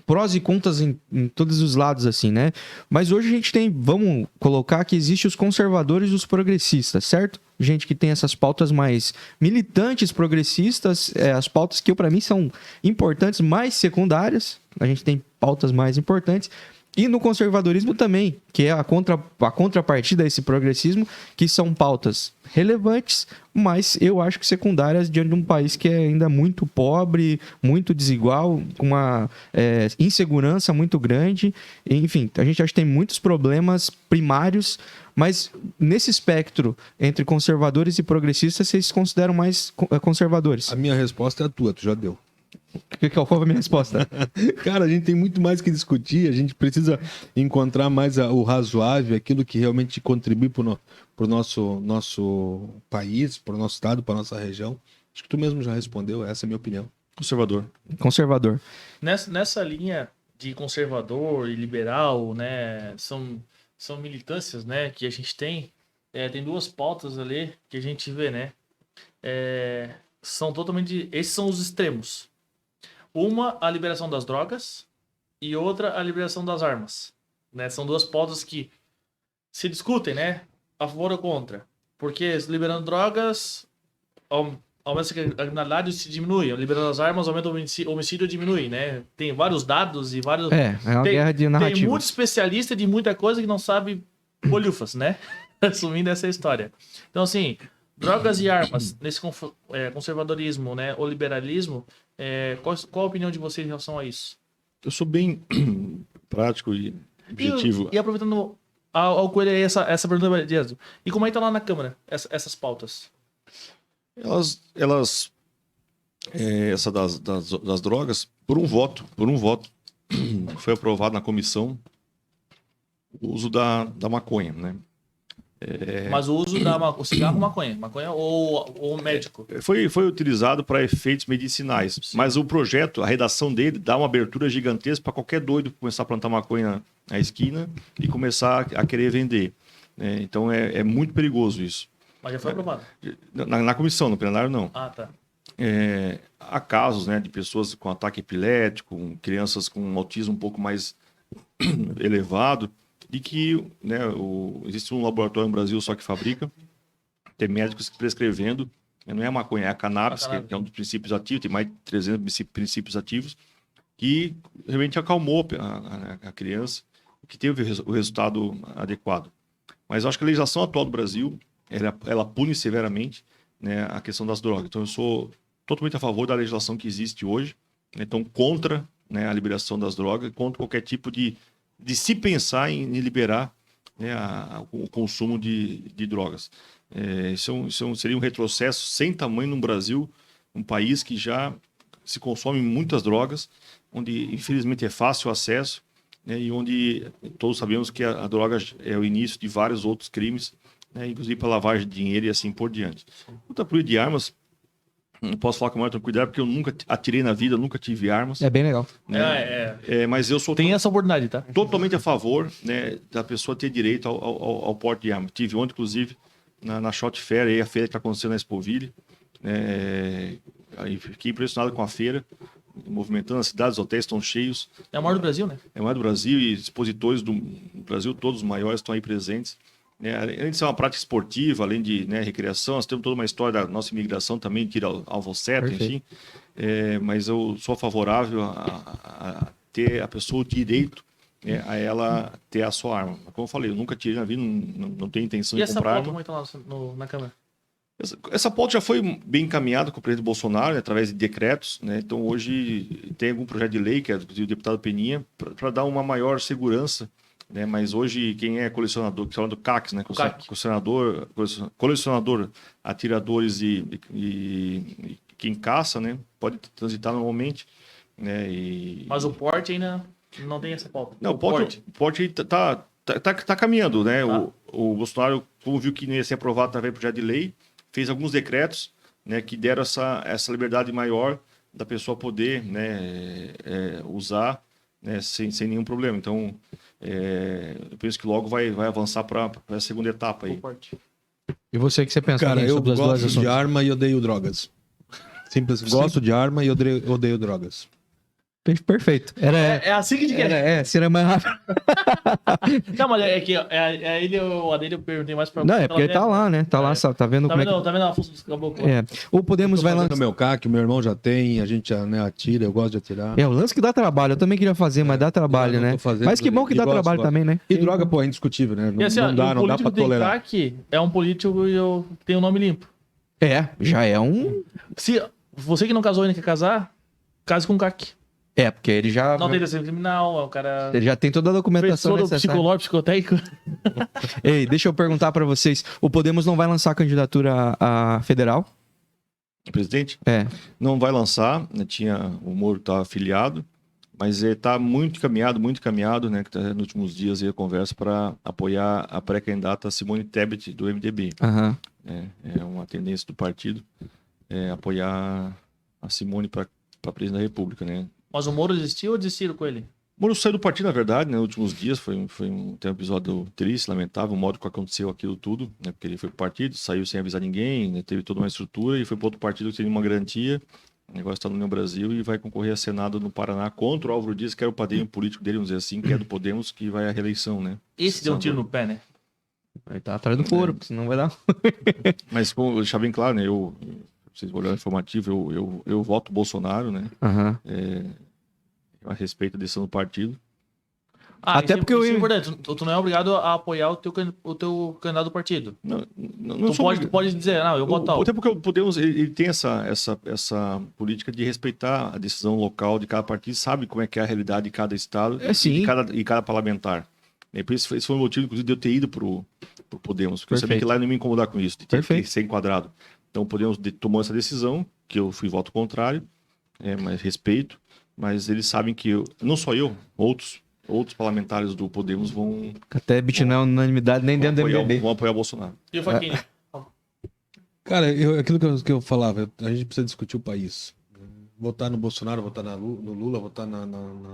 prós e contras em todos os lados, assim, né? Mas hoje a gente tem, vamos colocar que existe os conservadores e os progressistas, certo? Gente que tem essas pautas mais militantes, progressistas, as pautas que para mim são importantes, mais secundárias. A gente tem pautas mais importantes. E no conservadorismo também, que é a contrapartida a esse progressismo, que são pautas relevantes, mas eu acho que secundárias diante de um país que é ainda muito pobre, muito desigual, com uma insegurança muito grande. Enfim, a gente acha que tem muitos problemas primários, mas nesse espectro entre conservadores e progressistas, vocês se consideram mais conservadores? A minha resposta é a tua, tu já deu. Qual foi a minha resposta? Cara, a gente tem muito mais que discutir, a gente precisa encontrar mais o razoável, aquilo que realmente contribui para o nosso país, para o nosso estado, para a nossa região. Acho que tu mesmo já respondeu, essa é a minha opinião. Conservador. Nessa linha de conservador e liberal, né, são militâncias, né, que a gente tem. Tem duas pautas ali que a gente vê, né? São totalmente... Esses são os extremos. Uma, a liberação das drogas, e outra, a liberação das armas. Né? São duas pautas que se discutem, né? A favor ou contra. Porque liberando drogas, aumenta a criminalidade e se diminui. Liberando as armas, aumenta o homicídio e diminui, né? Tem vários dados e vários... É uma guerra de narrativas. Tem muito especialista de muita coisa que não sabe bolhufas, né? Assumindo essa história. Então, assim... Drogas e armas, nesse conservadorismo, né, ou liberalismo, qual a opinião de vocês em relação a isso? Eu sou bem prático e objetivo. E aproveitando ao Coelho aí essa pergunta, Dias, e como é que tá lá na Câmara, essas pautas? Essa das drogas, por um voto, foi aprovado na comissão o uso da maconha, né? Mas o uso o cigarro, maconha ou médico? Foi utilizado para efeitos medicinais. Sim. Mas o projeto, a redação dele, dá uma abertura gigantesca para qualquer doido começar a plantar maconha na esquina e começar a querer vender. Então é muito perigoso isso. Mas já foi aprovado? Na comissão, no plenário não. Ah, tá. Há casos, né, de pessoas com ataque epilético, crianças com autismo um pouco mais elevado, e que, né, existe um laboratório no Brasil só que fabrica, tem médicos prescrevendo, não é a maconha, é a cannabis, que é um dos princípios ativos, tem mais de 300 princípios ativos, que realmente acalmou a criança, que teve o resultado adequado. Mas eu acho que a legislação atual do Brasil, ela pune severamente, né, a questão das drogas. Então eu sou totalmente a favor da legislação que existe hoje, né, então contra, né, a liberação das drogas, contra qualquer tipo de de se pensar em liberar, né, o consumo de drogas. Seria um retrocesso sem tamanho no Brasil, um país que já se consome muitas drogas, onde infelizmente é fácil o acesso, né, e onde todos sabemos que a droga é o início de vários outros crimes, né, inclusive para lavagem de dinheiro e assim por diante. Quanto à política de armas, não posso falar com a maior tranquilidade, porque eu nunca atirei na vida, nunca tive armas. É bem legal. Né? Mas eu sou Tem essa oportunidade, tá? totalmente a favor, né, da pessoa ter direito ao porte de arma. Tive ontem, inclusive, na Shot Fair, aí, a feira que está acontecendo na Expoville. Aí fiquei impressionado com a feira, movimentando as cidades, os hotéis estão cheios. É a maior do Brasil, né? É a maior do Brasil, e expositores do Brasil, todos os maiores, estão aí presentes. Além de ser uma prática esportiva, além de, né, recreação, nós temos toda uma história da nossa imigração também, tira alvo certo, enfim. Mas eu sou favorável a ter a pessoa o direito, a ela ter a sua arma. Como eu falei, eu nunca tirei na vida, não tenho intenção de comprar arma. E essa pauta, como está lá na Câmara? Essa pauta já foi bem encaminhada com o presidente Bolsonaro, né, através de decretos, né? Então hoje tem algum projeto de lei, que é do deputado Peninha, para dar uma maior segurança, né? Mas hoje quem é colecionador, que fala do CACs, né? Colecionador, atiradores e quem caça, né? Pode transitar normalmente, né? Mas o porte ainda não tem essa pauta. Não, o porte tá caminhando, né? O Bolsonaro, como viu que não ia ser aprovado através do projeto de lei, fez alguns decretos, né, que deram essa liberdade maior da pessoa poder, né, usar, né, sem nenhum problema. Então, eu penso que logo vai avançar para a segunda etapa aí. E você, o que você pensa? Cara, eu sobre as duas gosto de ações? arma e odeio drogas. Simples. Gosto de arma e odeio drogas. Perfeito. É assim que a gente quer. Seria mais rápido. Não, mas é que ele, a dele eu perguntei mais pra... Não, é porque ele tá lá, né? Tá lá, tá vendo como é que... Tá vendo a função dos caboclos? O Podemos vai Lançar lançar... o meu CAC, meu irmão já tem, a gente já, né, atira, eu gosto de atirar. O lance que dá trabalho, eu também queria fazer, mas dá trabalho, né? Mas que bom que dá trabalho também, né? E droga, pô, é indiscutível, né? E assim, Não dá pra tolerar. CAC é um político que tem um nome limpo. Já é um... Se você que não casou e ainda quer casar, case com CAC. Porque ele já... Não tem desenho criminal, é um cara... Ele já tem toda a documentação todo necessária. psicológico, psicotécnico. Ei, deixa eu perguntar pra vocês. O Podemos não vai lançar candidatura a federal? Presidente? Não vai lançar, né? O Moro tá afiliado, mas está muito encaminhado, né? Que tá nos últimos dias aí a conversa para apoiar a pré-candidata Simone Tebet, do MDB. É uma tendência do partido apoiar a Simone para presidente da República, né? Mas o Moro desistiu ou desistiram com ele? O Moro saiu do partido, na verdade, né? Nos últimos dias tem um episódio triste, lamentável, o modo que aconteceu aquilo tudo, né? Porque ele foi pro partido, saiu sem avisar ninguém, né? Teve toda uma estrutura e foi para outro partido que tinha uma garantia. Agora está no União Brasil e vai concorrer a Senado no Paraná contra o Álvaro Dias, que era o padrinho político dele, vamos dizer assim, que é do Podemos, que vai à reeleição, né? Esse deu um tiro no pé, né? Vai estar atrás do foro, porque senão vai dar... Mas, como deixar bem claro, né? Vocês olharam informativo, eu voto Bolsonaro, né? A respeito da decisão do partido. Até porque isso é importante. Tu não é obrigado a apoiar o teu candidato do partido. Não tu pode dizer, não, eu voto tal. Até porque o Podemos ele tem essa política de respeitar a decisão local de cada partido, sabe como é que é a realidade de cada estado e cada parlamentar. E por isso, esse foi o motivo, inclusive, de eu ter ido pro Podemos, porque eu sabia que lá eu não ia me incomodar com isso, de ter que ser enquadrado. Então o Podemos tomou essa decisão, que eu fui voto contrário, mas respeito, mas eles sabem que não só eu, outros parlamentares do Podemos vão... Até não é unanimidade nem dentro do MDB. Vão apoiar o Bolsonaro. E o Faquinha? Cara, aquilo que eu falava, a gente precisa discutir o país. Votar no Bolsonaro, votar no Lula, votar na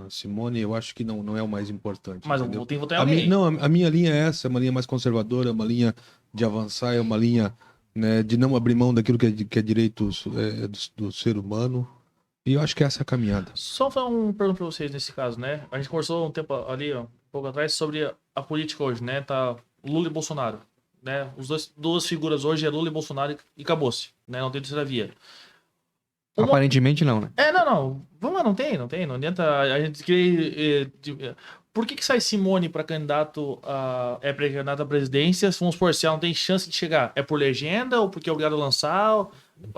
Simone, eu acho que não é o mais importante. Mas entendeu? tem que votar em alguém. A minha linha é essa, é uma linha mais conservadora, é uma linha de avançar, é uma linha, né, de não abrir mão daquilo que é direito do ser humano. E eu acho que essa é a caminhada. Só fazer uma pergunta pra vocês nesse caso, né? A gente conversou um tempo ali, um pouco atrás, sobre a política hoje, né? Tá Lula e Bolsonaro, né? Duas figuras hoje é Lula e Bolsonaro e acabou-se, né? Não tem terceira via. Aparentemente não, né? Não. Vamos lá, não tem. Não adianta a gente querer... Por que sai Simone para pré-candidato à presidência? Vamos supor, se ela não tem chance de chegar, é por legenda ou porque é obrigado a lançar?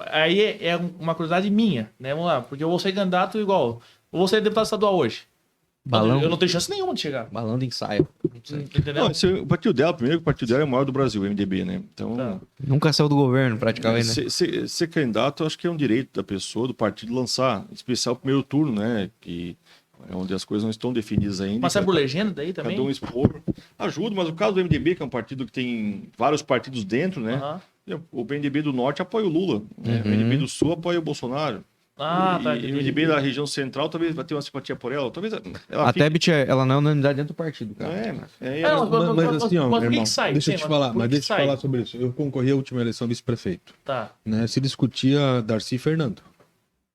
Aí é uma curiosidade minha, né? Vamos lá, porque eu vou ser candidato igual. Eu vou ser deputado estadual hoje. Balão, Eu não tenho chance nenhuma de chegar. balão de ensaio. Entendeu? Não, o partido dela, primeiro, o partido dela é o maior do Brasil, o MDB, né? Então, Tá. Nunca saiu do governo, praticamente, né? ser candidato, eu acho que é um direito da pessoa, do partido, lançar, em especial o primeiro turno, né? Que é onde as coisas não estão definidas ainda. Mas sai por legenda daí também? Cada um expor. Ajuda, mas o caso do MDB, que é um partido que tem vários partidos dentro, né? Aham. O MDB do Norte apoia o Lula, né? O MDB do Sul apoia o Bolsonaro. Ah, tá. E o MDB da região central talvez vai ter uma simpatia por ela. Talvez ela A Tebet, ela não é unanimidade dentro do partido, cara. Mas assim, ó, mas por meu que irmão, que sai? deixa eu Sim, te falar, por mas que deixa eu sai? te falar sobre isso. Eu concorri à última eleição vice-prefeito, Tá. né? Se discutia Darcy e Fernando.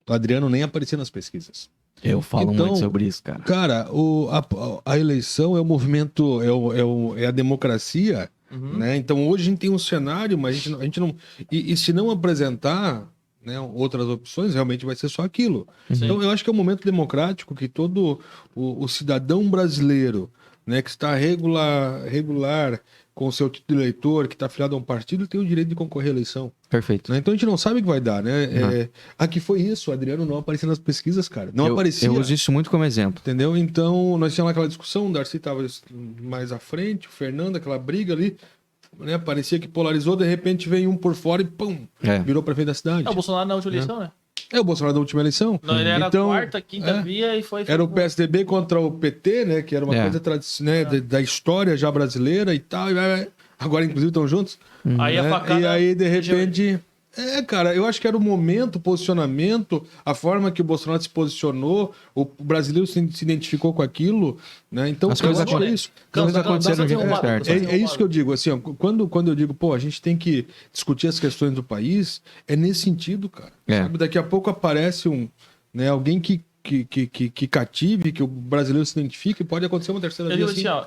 O Adriano nem aparecia nas pesquisas. Eu falo Então, muito sobre isso, cara. Cara, a eleição é o movimento, é a democracia, né? Então hoje a gente tem um cenário, mas a gente não. E se não apresentar, né, outras opções, realmente vai ser só aquilo. Então eu acho que é um momento democrático que todo o cidadão brasileiro, né, que está regular com o seu título de eleitor, que está afiliado a um partido, tem o direito de concorrer à eleição. Perfeito. Né? Então a gente não sabe o que vai dar, né? Aqui foi isso, o Adriano não aparecia nas pesquisas, cara. Não aparecia. Eu uso isso muito como exemplo. Entendeu? Então, nós tínhamos aquela discussão, o Darcy estava mais à frente, o Fernando, aquela briga ali, né? Parecia que polarizou, de repente veio um por fora e pum, virou prefeito da cidade. É o Bolsonaro na última eleição, né? É o Bolsonaro da última eleição. Não, ele era Então, quarta, quinta via e foi... Era o PSDB contra o PT, né? Que era uma coisa tradicional, né? Da história já brasileira e tal. Agora, inclusive, estão juntos. Aí a né? facada... E aí, de repente... cara, eu acho que era o momento, o posicionamento, a forma que o Bolsonaro se posicionou, o brasileiro se identificou com aquilo, né? Então, As coisas eu acho isso. aconteceram do jeito certo. É isso que eu digo, assim, ó, quando eu digo, pô, a gente tem que discutir as questões do país, é nesse sentido, cara. Sabe? Daqui a pouco aparece alguém que cative, que o brasileiro se identifique, e pode acontecer uma terceira vez. Eu digo assim,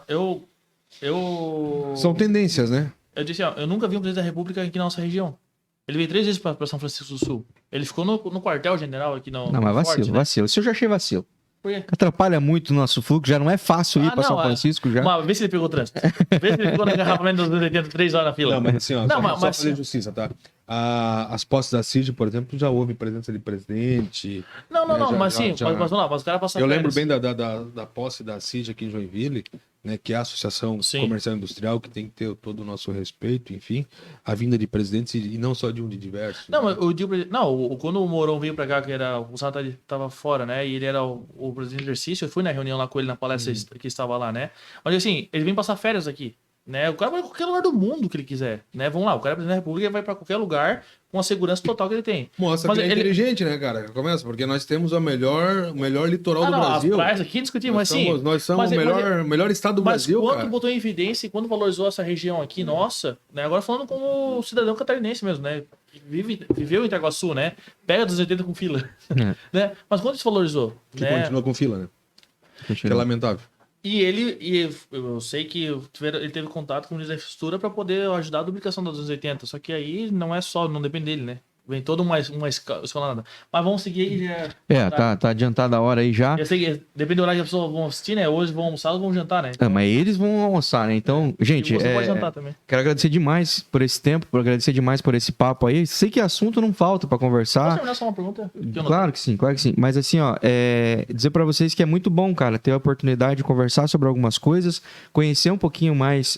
ó, São tendências, né? Eu disse, ó, eu nunca vi um presidente da República aqui na nossa região. Ele veio 3 vezes pra São Francisco do Sul. Ele ficou no quartel-general aqui no... Não, mas vacilo, Forte, né? vacilo. Isso eu já achei vacilo. Por quê? Atrapalha muito o nosso fluxo, já não é fácil ir pra São Francisco já. Mas vê se ele pegou o trânsito. Vê se ele ficou no engarrafamento dos 83 horas na fila. Não, mas assim, ó, Não, só mas- fazer justiça, tá? As posses da CID, por exemplo, já houve presença de presidente. Não, né, mas sim, mas vamos lá, mas o cara passa Eu lembro férias. bem da posse da CID aqui em Joinville, né, que é a Associação Sim. Comercial e Industrial, que tem que ter todo o nosso respeito, enfim, a vinda de presidentes e não só de diversos. Não, né? mas eu digo, quando o Mourão veio pra cá, que era o Bolsonaro tava fora, né? E ele era o presidente do exercício, eu fui na reunião lá com ele na palestra que estava lá, né? Mas assim, ele vem passar férias aqui, né? O cara vai pra qualquer lugar do mundo que ele quiser, né? Vamos lá, o cara é presidente da República, ele vai pra qualquer lugar com a segurança total que ele tem. Mostra Mas que é ele- inteligente, né, cara? Começa, porque nós temos o melhor litoral do não, Brasil. as praias aqui discutimos, mas sim. Nós somos mas- o melhor estado do Mas Brasil, quando cara. botou em evidência e quando valorizou essa região aqui, nossa, né? Agora falando como cidadão catarinense mesmo, né? Viveu em Itaguaçu, né? Pega 280 com fila. Né? Mas quando se valorizou? Que Né? continua com fila, né? Que é lamentável. E eu sei que ele teve contato com o ministro da Infraestrutura para poder ajudar a duplicação da 280. Só que aí não depende dele, né? Vem toda uma escalada. Mas vamos seguir aí. Tá adiantada a hora aí já. Eu sei que depende do horário que as pessoas vão assistir, né? Hoje vão almoçar ou vão jantar, né? Mas eles vão almoçar, né? Então, gente, E você pode jantar também. quero agradecer demais por esse tempo, agradecer demais por esse papo aí. Sei que assunto não falta pra Posso conversar. terminar só uma pergunta? Que eu não- Claro que sim, claro que sim. Mas assim, ó, dizer pra vocês que é muito bom, cara, ter a oportunidade de conversar sobre algumas coisas, conhecer um pouquinho mais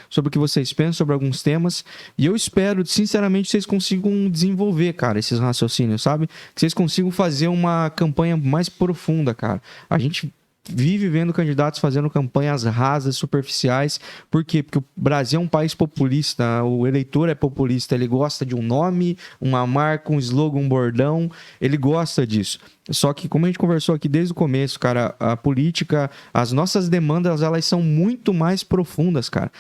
sobre o que vocês pensam sobre alguns temas. E eu espero, sinceramente, que vocês consigam desenvolver, cara, esses raciocínios, sabe? Que vocês consigam fazer uma campanha mais profunda, cara. A gente vive vendo candidatos fazendo campanhas rasas, superficiais. Por quê? Porque o Brasil é um país populista, o eleitor é populista, ele gosta de um nome, uma marca, um slogan, um bordão, ele gosta disso. Só que, como a gente conversou aqui desde o começo, cara, a política, as nossas demandas, elas são muito mais profundas, cara.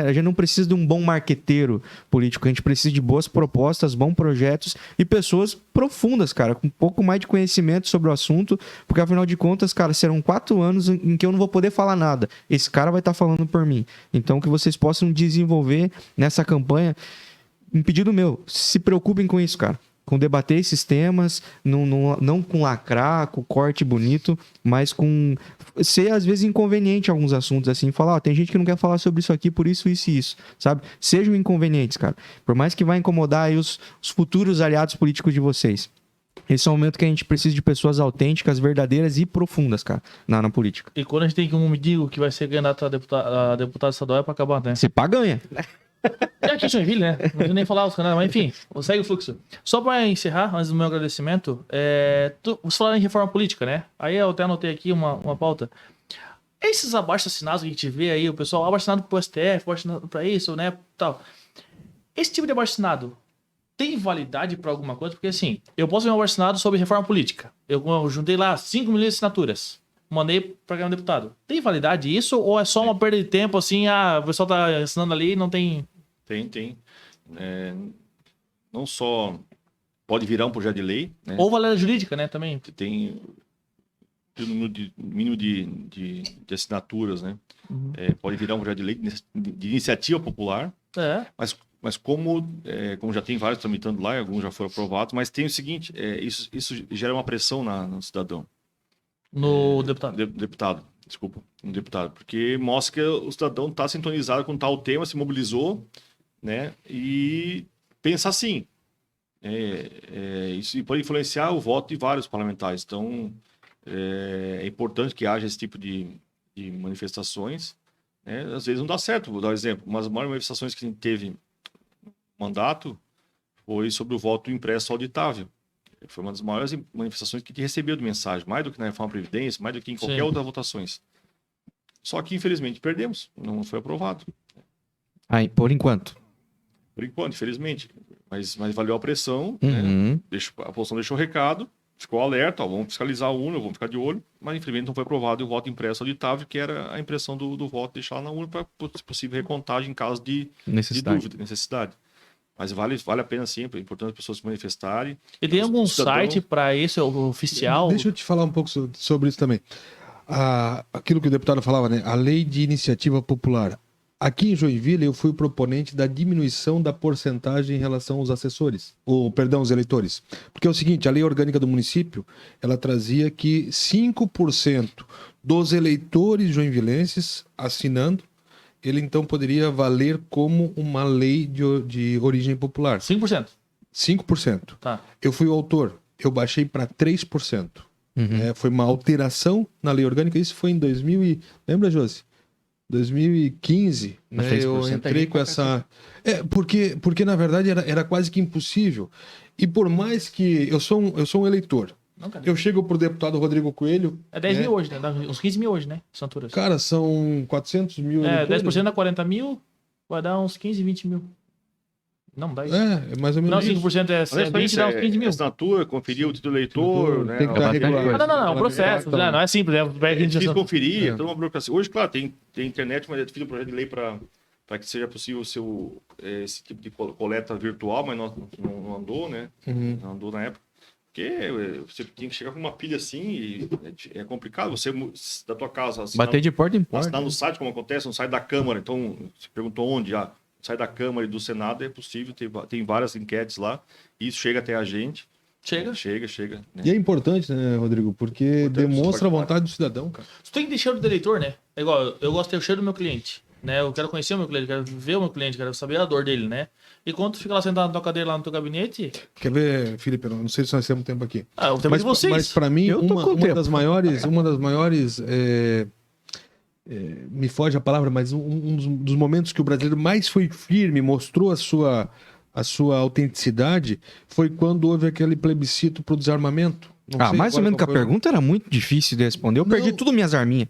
A gente não precisa de um bom marqueteiro político, a gente precisa de boas propostas, bons projetos e pessoas profundas, cara, com um pouco mais de conhecimento sobre o assunto, porque afinal de contas, cara, serão 4 anos em que eu não vou poder falar nada. Esse cara vai estar falando por mim. Então, que vocês possam desenvolver nessa campanha, um pedido meu, se preocupem com isso, cara. Com debater esses temas, não com lacrar, com corte bonito, mas com ser, às vezes, inconveniente em alguns assuntos, assim, falar, tem gente que não quer falar sobre isso aqui por isso, isso e isso, sabe? Sejam inconvenientes, cara. Por mais que vai incomodar aí os futuros aliados políticos de vocês. Esse é um momento que a gente precisa de pessoas autênticas, verdadeiras e profundas, cara, na política. E quando a gente tem que um mendigo que vai ser candidato a deputado estadual é pra acabar, né? Se pá, ganha. E aqui em Joinville, né? Não preciso nem falar os canais, mas enfim, segue o fluxo. Só pra encerrar, antes do meu agradecimento, você falou em reforma política, né? Aí eu até anotei aqui uma pauta. Esses abaixo-assinados que a gente vê aí, o pessoal abaixo-assinado pro STF, abaixo-assinado pra isso, né? Tal. Esse tipo de abaixo-assinado tem validade pra alguma coisa? Porque assim, eu posso ver um abaixo-assinado sobre reforma política. Eu juntei lá 5 milhões de assinaturas. Mandei pra ganhar um deputado. Tem validade isso ou é só uma perda de tempo, assim, o pessoal tá assinando ali e não tem... Tem. Não só pode virar um projeto de lei, né? Ou validade jurídica, né, também. Tem o mínimo de assinaturas, né? Pode virar um projeto de lei de iniciativa popular, mas como já tem vários tramitando lá, alguns já foram aprovados, mas tem o seguinte, isso gera uma pressão no cidadão. No deputado. No deputado, porque mostra que o cidadão está sintonizado com tal tema, se mobilizou, né? E pensa assim. Isso pode influenciar o voto de vários parlamentares. Então, é importante que haja esse tipo de manifestações. Né? Às vezes não dá certo. Vou dar um exemplo. Uma das maiores manifestações que a gente teve no mandato foi sobre o voto impresso auditável. Foi uma das maiores manifestações que a gente recebeu de mensagem, mais do que na reforma da Previdência, mais do que em qualquer outra votações. Só que, infelizmente, perdemos. Não foi aprovado. Aí, por enquanto. Por enquanto, infelizmente. Mas valeu a pressão. Né? A oposição deixou o recado, ficou alerta, vamos fiscalizar a urna, vamos ficar de olho. Mas, infelizmente, não foi aprovado o voto impresso auditável, que era a impressão do voto, deixar lá na urna para, se possível, recontagem em caso de dúvida, necessidade. Mas vale a pena sempre, é importante as pessoas se manifestarem. E tem algum site para isso, oficial? Deixa eu te falar um pouco sobre isso também. Aquilo que o deputado falava, né? A lei de iniciativa popular. Aqui em Joinville, eu fui o proponente da diminuição da porcentagem em relação aos assessores, os eleitores. Porque é o seguinte, a lei orgânica do município, ela trazia que 5% dos eleitores joinvilenses assinando, ele então poderia valer como uma lei de origem popular. 5%? 5%. Tá. Eu fui o autor, eu baixei para 3%. Foi uma alteração na lei orgânica, isso foi em 2000 lembra, Josi? 2015, né, eu entrei com essa... Porque na verdade era quase que impossível. E por mais que... Eu sou um eleitor. Eu chego pro deputado Rodrigo Coelho... É 10 mil hoje, né? Dá uns 15 mil hoje, né? Assinaturas. Cara, são 400 mil eleitores. 10% dá 40 mil, vai dar uns 15, 20 mil. Não, dá isso. É mais ou menos. Não, 5% é 20, dá uns 15 mil. Assinatura, conferir o título do eleitor, né? Tem que carregar. Não, é um processo. Não é simples. É difícil conferir, toda uma burocracia. Hoje, claro, tem internet, mas é difícil um projeto de lei para que seja possível esse tipo de coleta virtual, mas não andou, né? Não andou na época. Porque você tinha que chegar com uma pilha assim e é complicado. Você, da tua casa... Bater de porta em porta. Assinar no site, como acontece, no site da Câmara. Então, você perguntou onde? No site da Câmara e do Senado é possível, tem várias enquetes lá. E isso chega até a gente. Chega. Né? E é importante, né, Rodrigo? Porque demonstra a vontade do cidadão, cara. Você tem que ter cheiro do eleitor, né? É igual, eu gosto de ter o cheiro do meu cliente. Né? Eu quero conhecer o meu cliente, quero ver o meu cliente, quero saber a dor dele, né? E quando tu fica lá sentado na tua cadeira, lá no teu gabinete... Quer ver, Felipe? Eu não sei se nós temos tempo aqui. O tempo de vocês. Mas para mim, uma das maiores... me foge a palavra, mas um dos momentos que o brasileiro mais foi firme, mostrou a sua autenticidade, foi quando houve aquele plebiscito pro desarmamento. Mais ou menos que a pergunta era muito difícil de responder. Eu perdi tudo minhas arminhas.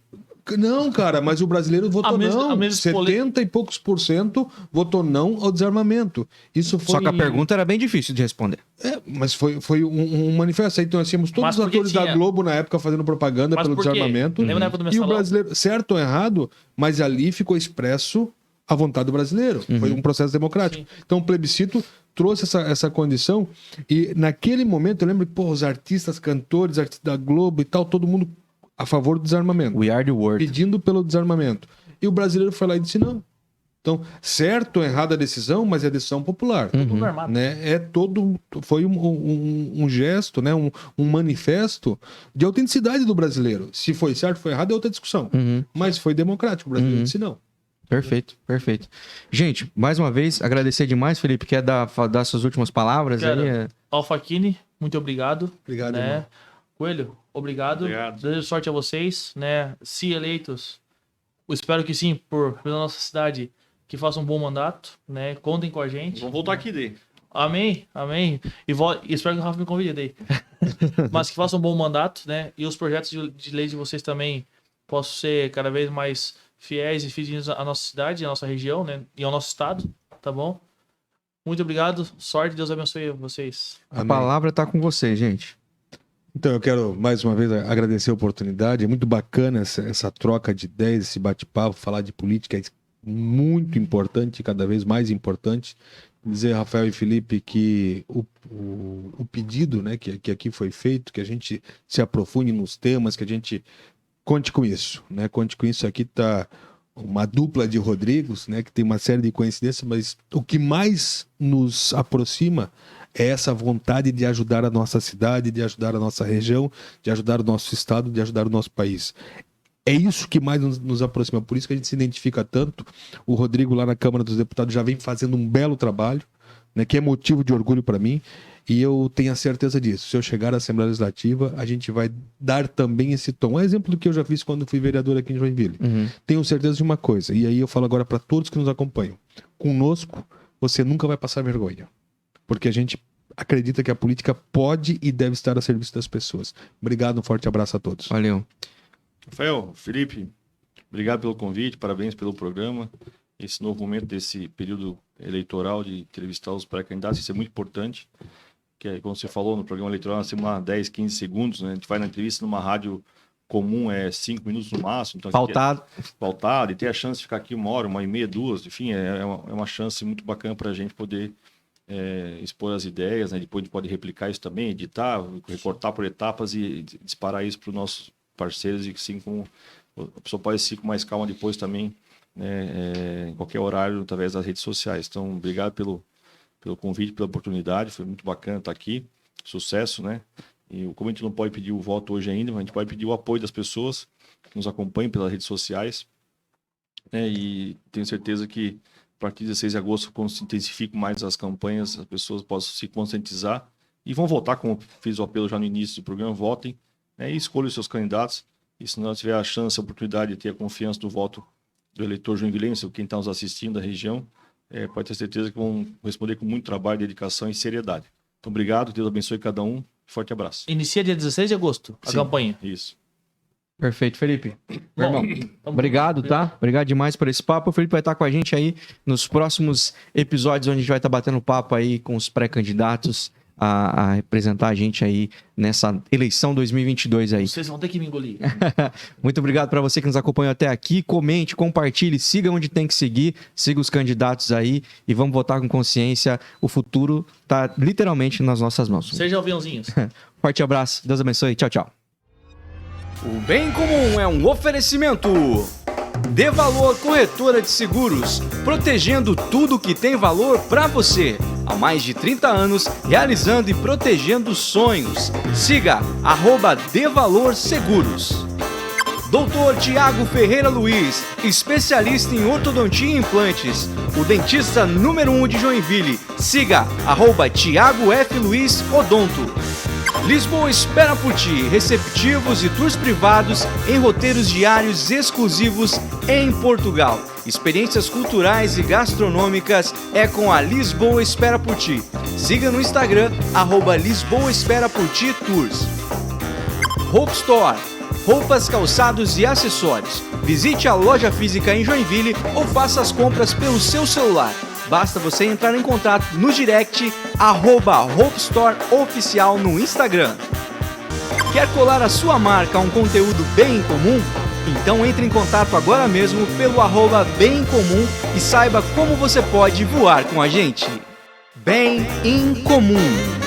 Não, cara, mas o brasileiro votou não. 70 e poucos % votou não ao desarmamento. Isso foi... Só que a pergunta era bem difícil de responder. Mas foi um manifesto. Então, nós tínhamos todos os atores da Globo na época fazendo propaganda pelo desarmamento. Lembra na época do e o brasileiro, certo ou errado, mas ali ficou expresso a vontade do brasileiro. Foi um processo democrático. Sim. Então, o plebiscito trouxe essa condição. E naquele momento, eu lembro que os artistas, cantores, artistas da Globo e tal, todo mundo a favor do desarmamento. We are the world. Pedindo pelo desarmamento. E o brasileiro foi lá e disse não. Então, certo ou errada a decisão, mas é a decisão popular. Né? Foi um gesto, né? um manifesto de autenticidade do brasileiro. Se foi certo ou foi errado é outra discussão. Mas foi democrático. O brasileiro disse não. Perfeito. Gente, mais uma vez, agradecer demais, Felipe. Quer dar suas últimas palavras? Alfaquini, muito obrigado. Obrigado, né? irmão. Coelho, obrigado. Obrigado. Desejo sorte a vocês, né? Se eleitos, eu espero que sim, pela nossa cidade, que façam um bom mandato, né? Contem com a gente. Vamos voltar aqui daí. Amém, amém. E espero que o Rafa me convide daí. Mas que façam um bom mandato, né? E os projetos de lei de vocês também possam ser cada vez mais fiéis e fidedignos à nossa cidade, à nossa região, né? E ao nosso estado, tá bom? Muito obrigado. Sorte, Deus abençoe vocês. A palavra tá com vocês, gente. Então eu quero mais uma vez agradecer a oportunidade. É muito bacana essa troca de ideias, esse bate-papo, falar de política é muito importante, cada vez mais importante. Dizer, Rafael e Felipe, que o pedido, né, que aqui foi feito, que a gente se aprofunde nos temas, que a gente conte com isso, né? Conte com isso. Aqui está uma dupla de Rodrigos, né, que tem uma série de coincidências, mas o que mais nos aproxima é essa vontade de ajudar a nossa cidade, de ajudar a nossa região, de ajudar o nosso estado, de ajudar o nosso país. É isso que mais nos aproxima, por isso que a gente se identifica tanto. O Rodrigo lá na Câmara dos Deputados já vem fazendo um belo trabalho, né, que é motivo de orgulho para mim, e eu tenho a certeza disso. Se eu chegar à Assembleia Legislativa, a gente vai dar também esse tom. É exemplo do que eu já fiz quando fui vereador aqui em Joinville. Tenho certeza de uma coisa, e aí eu falo agora para todos que nos acompanham. Conosco, você nunca vai passar vergonha, porque a gente acredita que a política pode e deve estar a serviço das pessoas. Obrigado, um forte abraço a todos. Valeu. Rafael, Felipe, obrigado pelo convite, parabéns pelo programa. Esse novo momento desse período eleitoral de entrevistar os pré-candidatos, isso é muito importante. Que é, como você falou, no programa eleitoral nós temos lá 10, 15 segundos, né? A gente vai na entrevista numa rádio comum, 5 minutos no máximo. Então, pautado, e ter a chance de ficar aqui 1 hora, 1h30, 2, enfim, é uma chance muito bacana para a gente poder expor as ideias, né? Depois a gente pode replicar isso também, editar, recortar por etapas e disparar isso para os nossos parceiros, e assim como a pessoa pode assistir com mais calma depois também, né, em qualquer horário, através das redes sociais. Então, obrigado pelo convite, pela oportunidade, foi muito bacana estar aqui, sucesso, né? E como a gente não pode pedir o voto hoje ainda, mas a gente pode pedir o apoio das pessoas que nos acompanham pelas redes sociais, né? E tenho certeza que a partir de 16 de agosto, quando se intensificam mais as campanhas, as pessoas possam se conscientizar e vão votar, como fiz o apelo já no início do programa, votem, né? E escolham os seus candidatos, e se não tiver a chance, a oportunidade de ter a confiança do voto do eleitor joinvilense, ou quem está nos assistindo da região, pode ter certeza que vão responder com muito trabalho, dedicação e seriedade. Então, obrigado, Deus abençoe cada um, forte abraço. Inicia dia 16 de agosto, a campanha. Isso. Perfeito, Felipe. Meu irmão, obrigado, tá? Obrigado demais por esse papo. O Felipe vai estar com a gente aí nos próximos episódios, onde a gente vai estar batendo papo aí com os pré-candidatos a representar a gente aí nessa eleição 2022 aí. Vocês vão ter que me engolir. Muito obrigado para você que nos acompanhou até aqui. Comente, compartilhe, siga onde tem que seguir, siga os candidatos aí e vamos votar com consciência. O futuro tá literalmente nas nossas mãos. Seja aviãozinhos. Forte abraço, Deus abençoe, tchau, tchau. O Bem Comum é um oferecimento. Dê Valor Corretora de Seguros, protegendo tudo que tem valor para você. Há mais de 30 anos, realizando e protegendo sonhos. Siga @Dê Valor Seguros. Dr. Tiago Ferreira Luiz, especialista em ortodontia e implantes. O dentista número 1 de Joinville. Siga @Tiago F. Luiz Odonto. Lisboa espera por ti, receptivos e tours privados em roteiros diários exclusivos em Portugal. Experiências culturais e gastronômicas é com a Lisboa Espera por Ti. Siga no Instagram, @Lisboa Espera por Ti Tours. Hope Store, roupas, calçados e acessórios. Visite a loja física em Joinville ou faça as compras pelo seu celular. Basta você entrar em contato no direct @Hope Store Oficial no Instagram. Quer colar a sua marca a um conteúdo bem em comum? Então entre em contato agora mesmo pelo @Bem em Comum e saiba como você pode voar com a gente. Bem em Comum.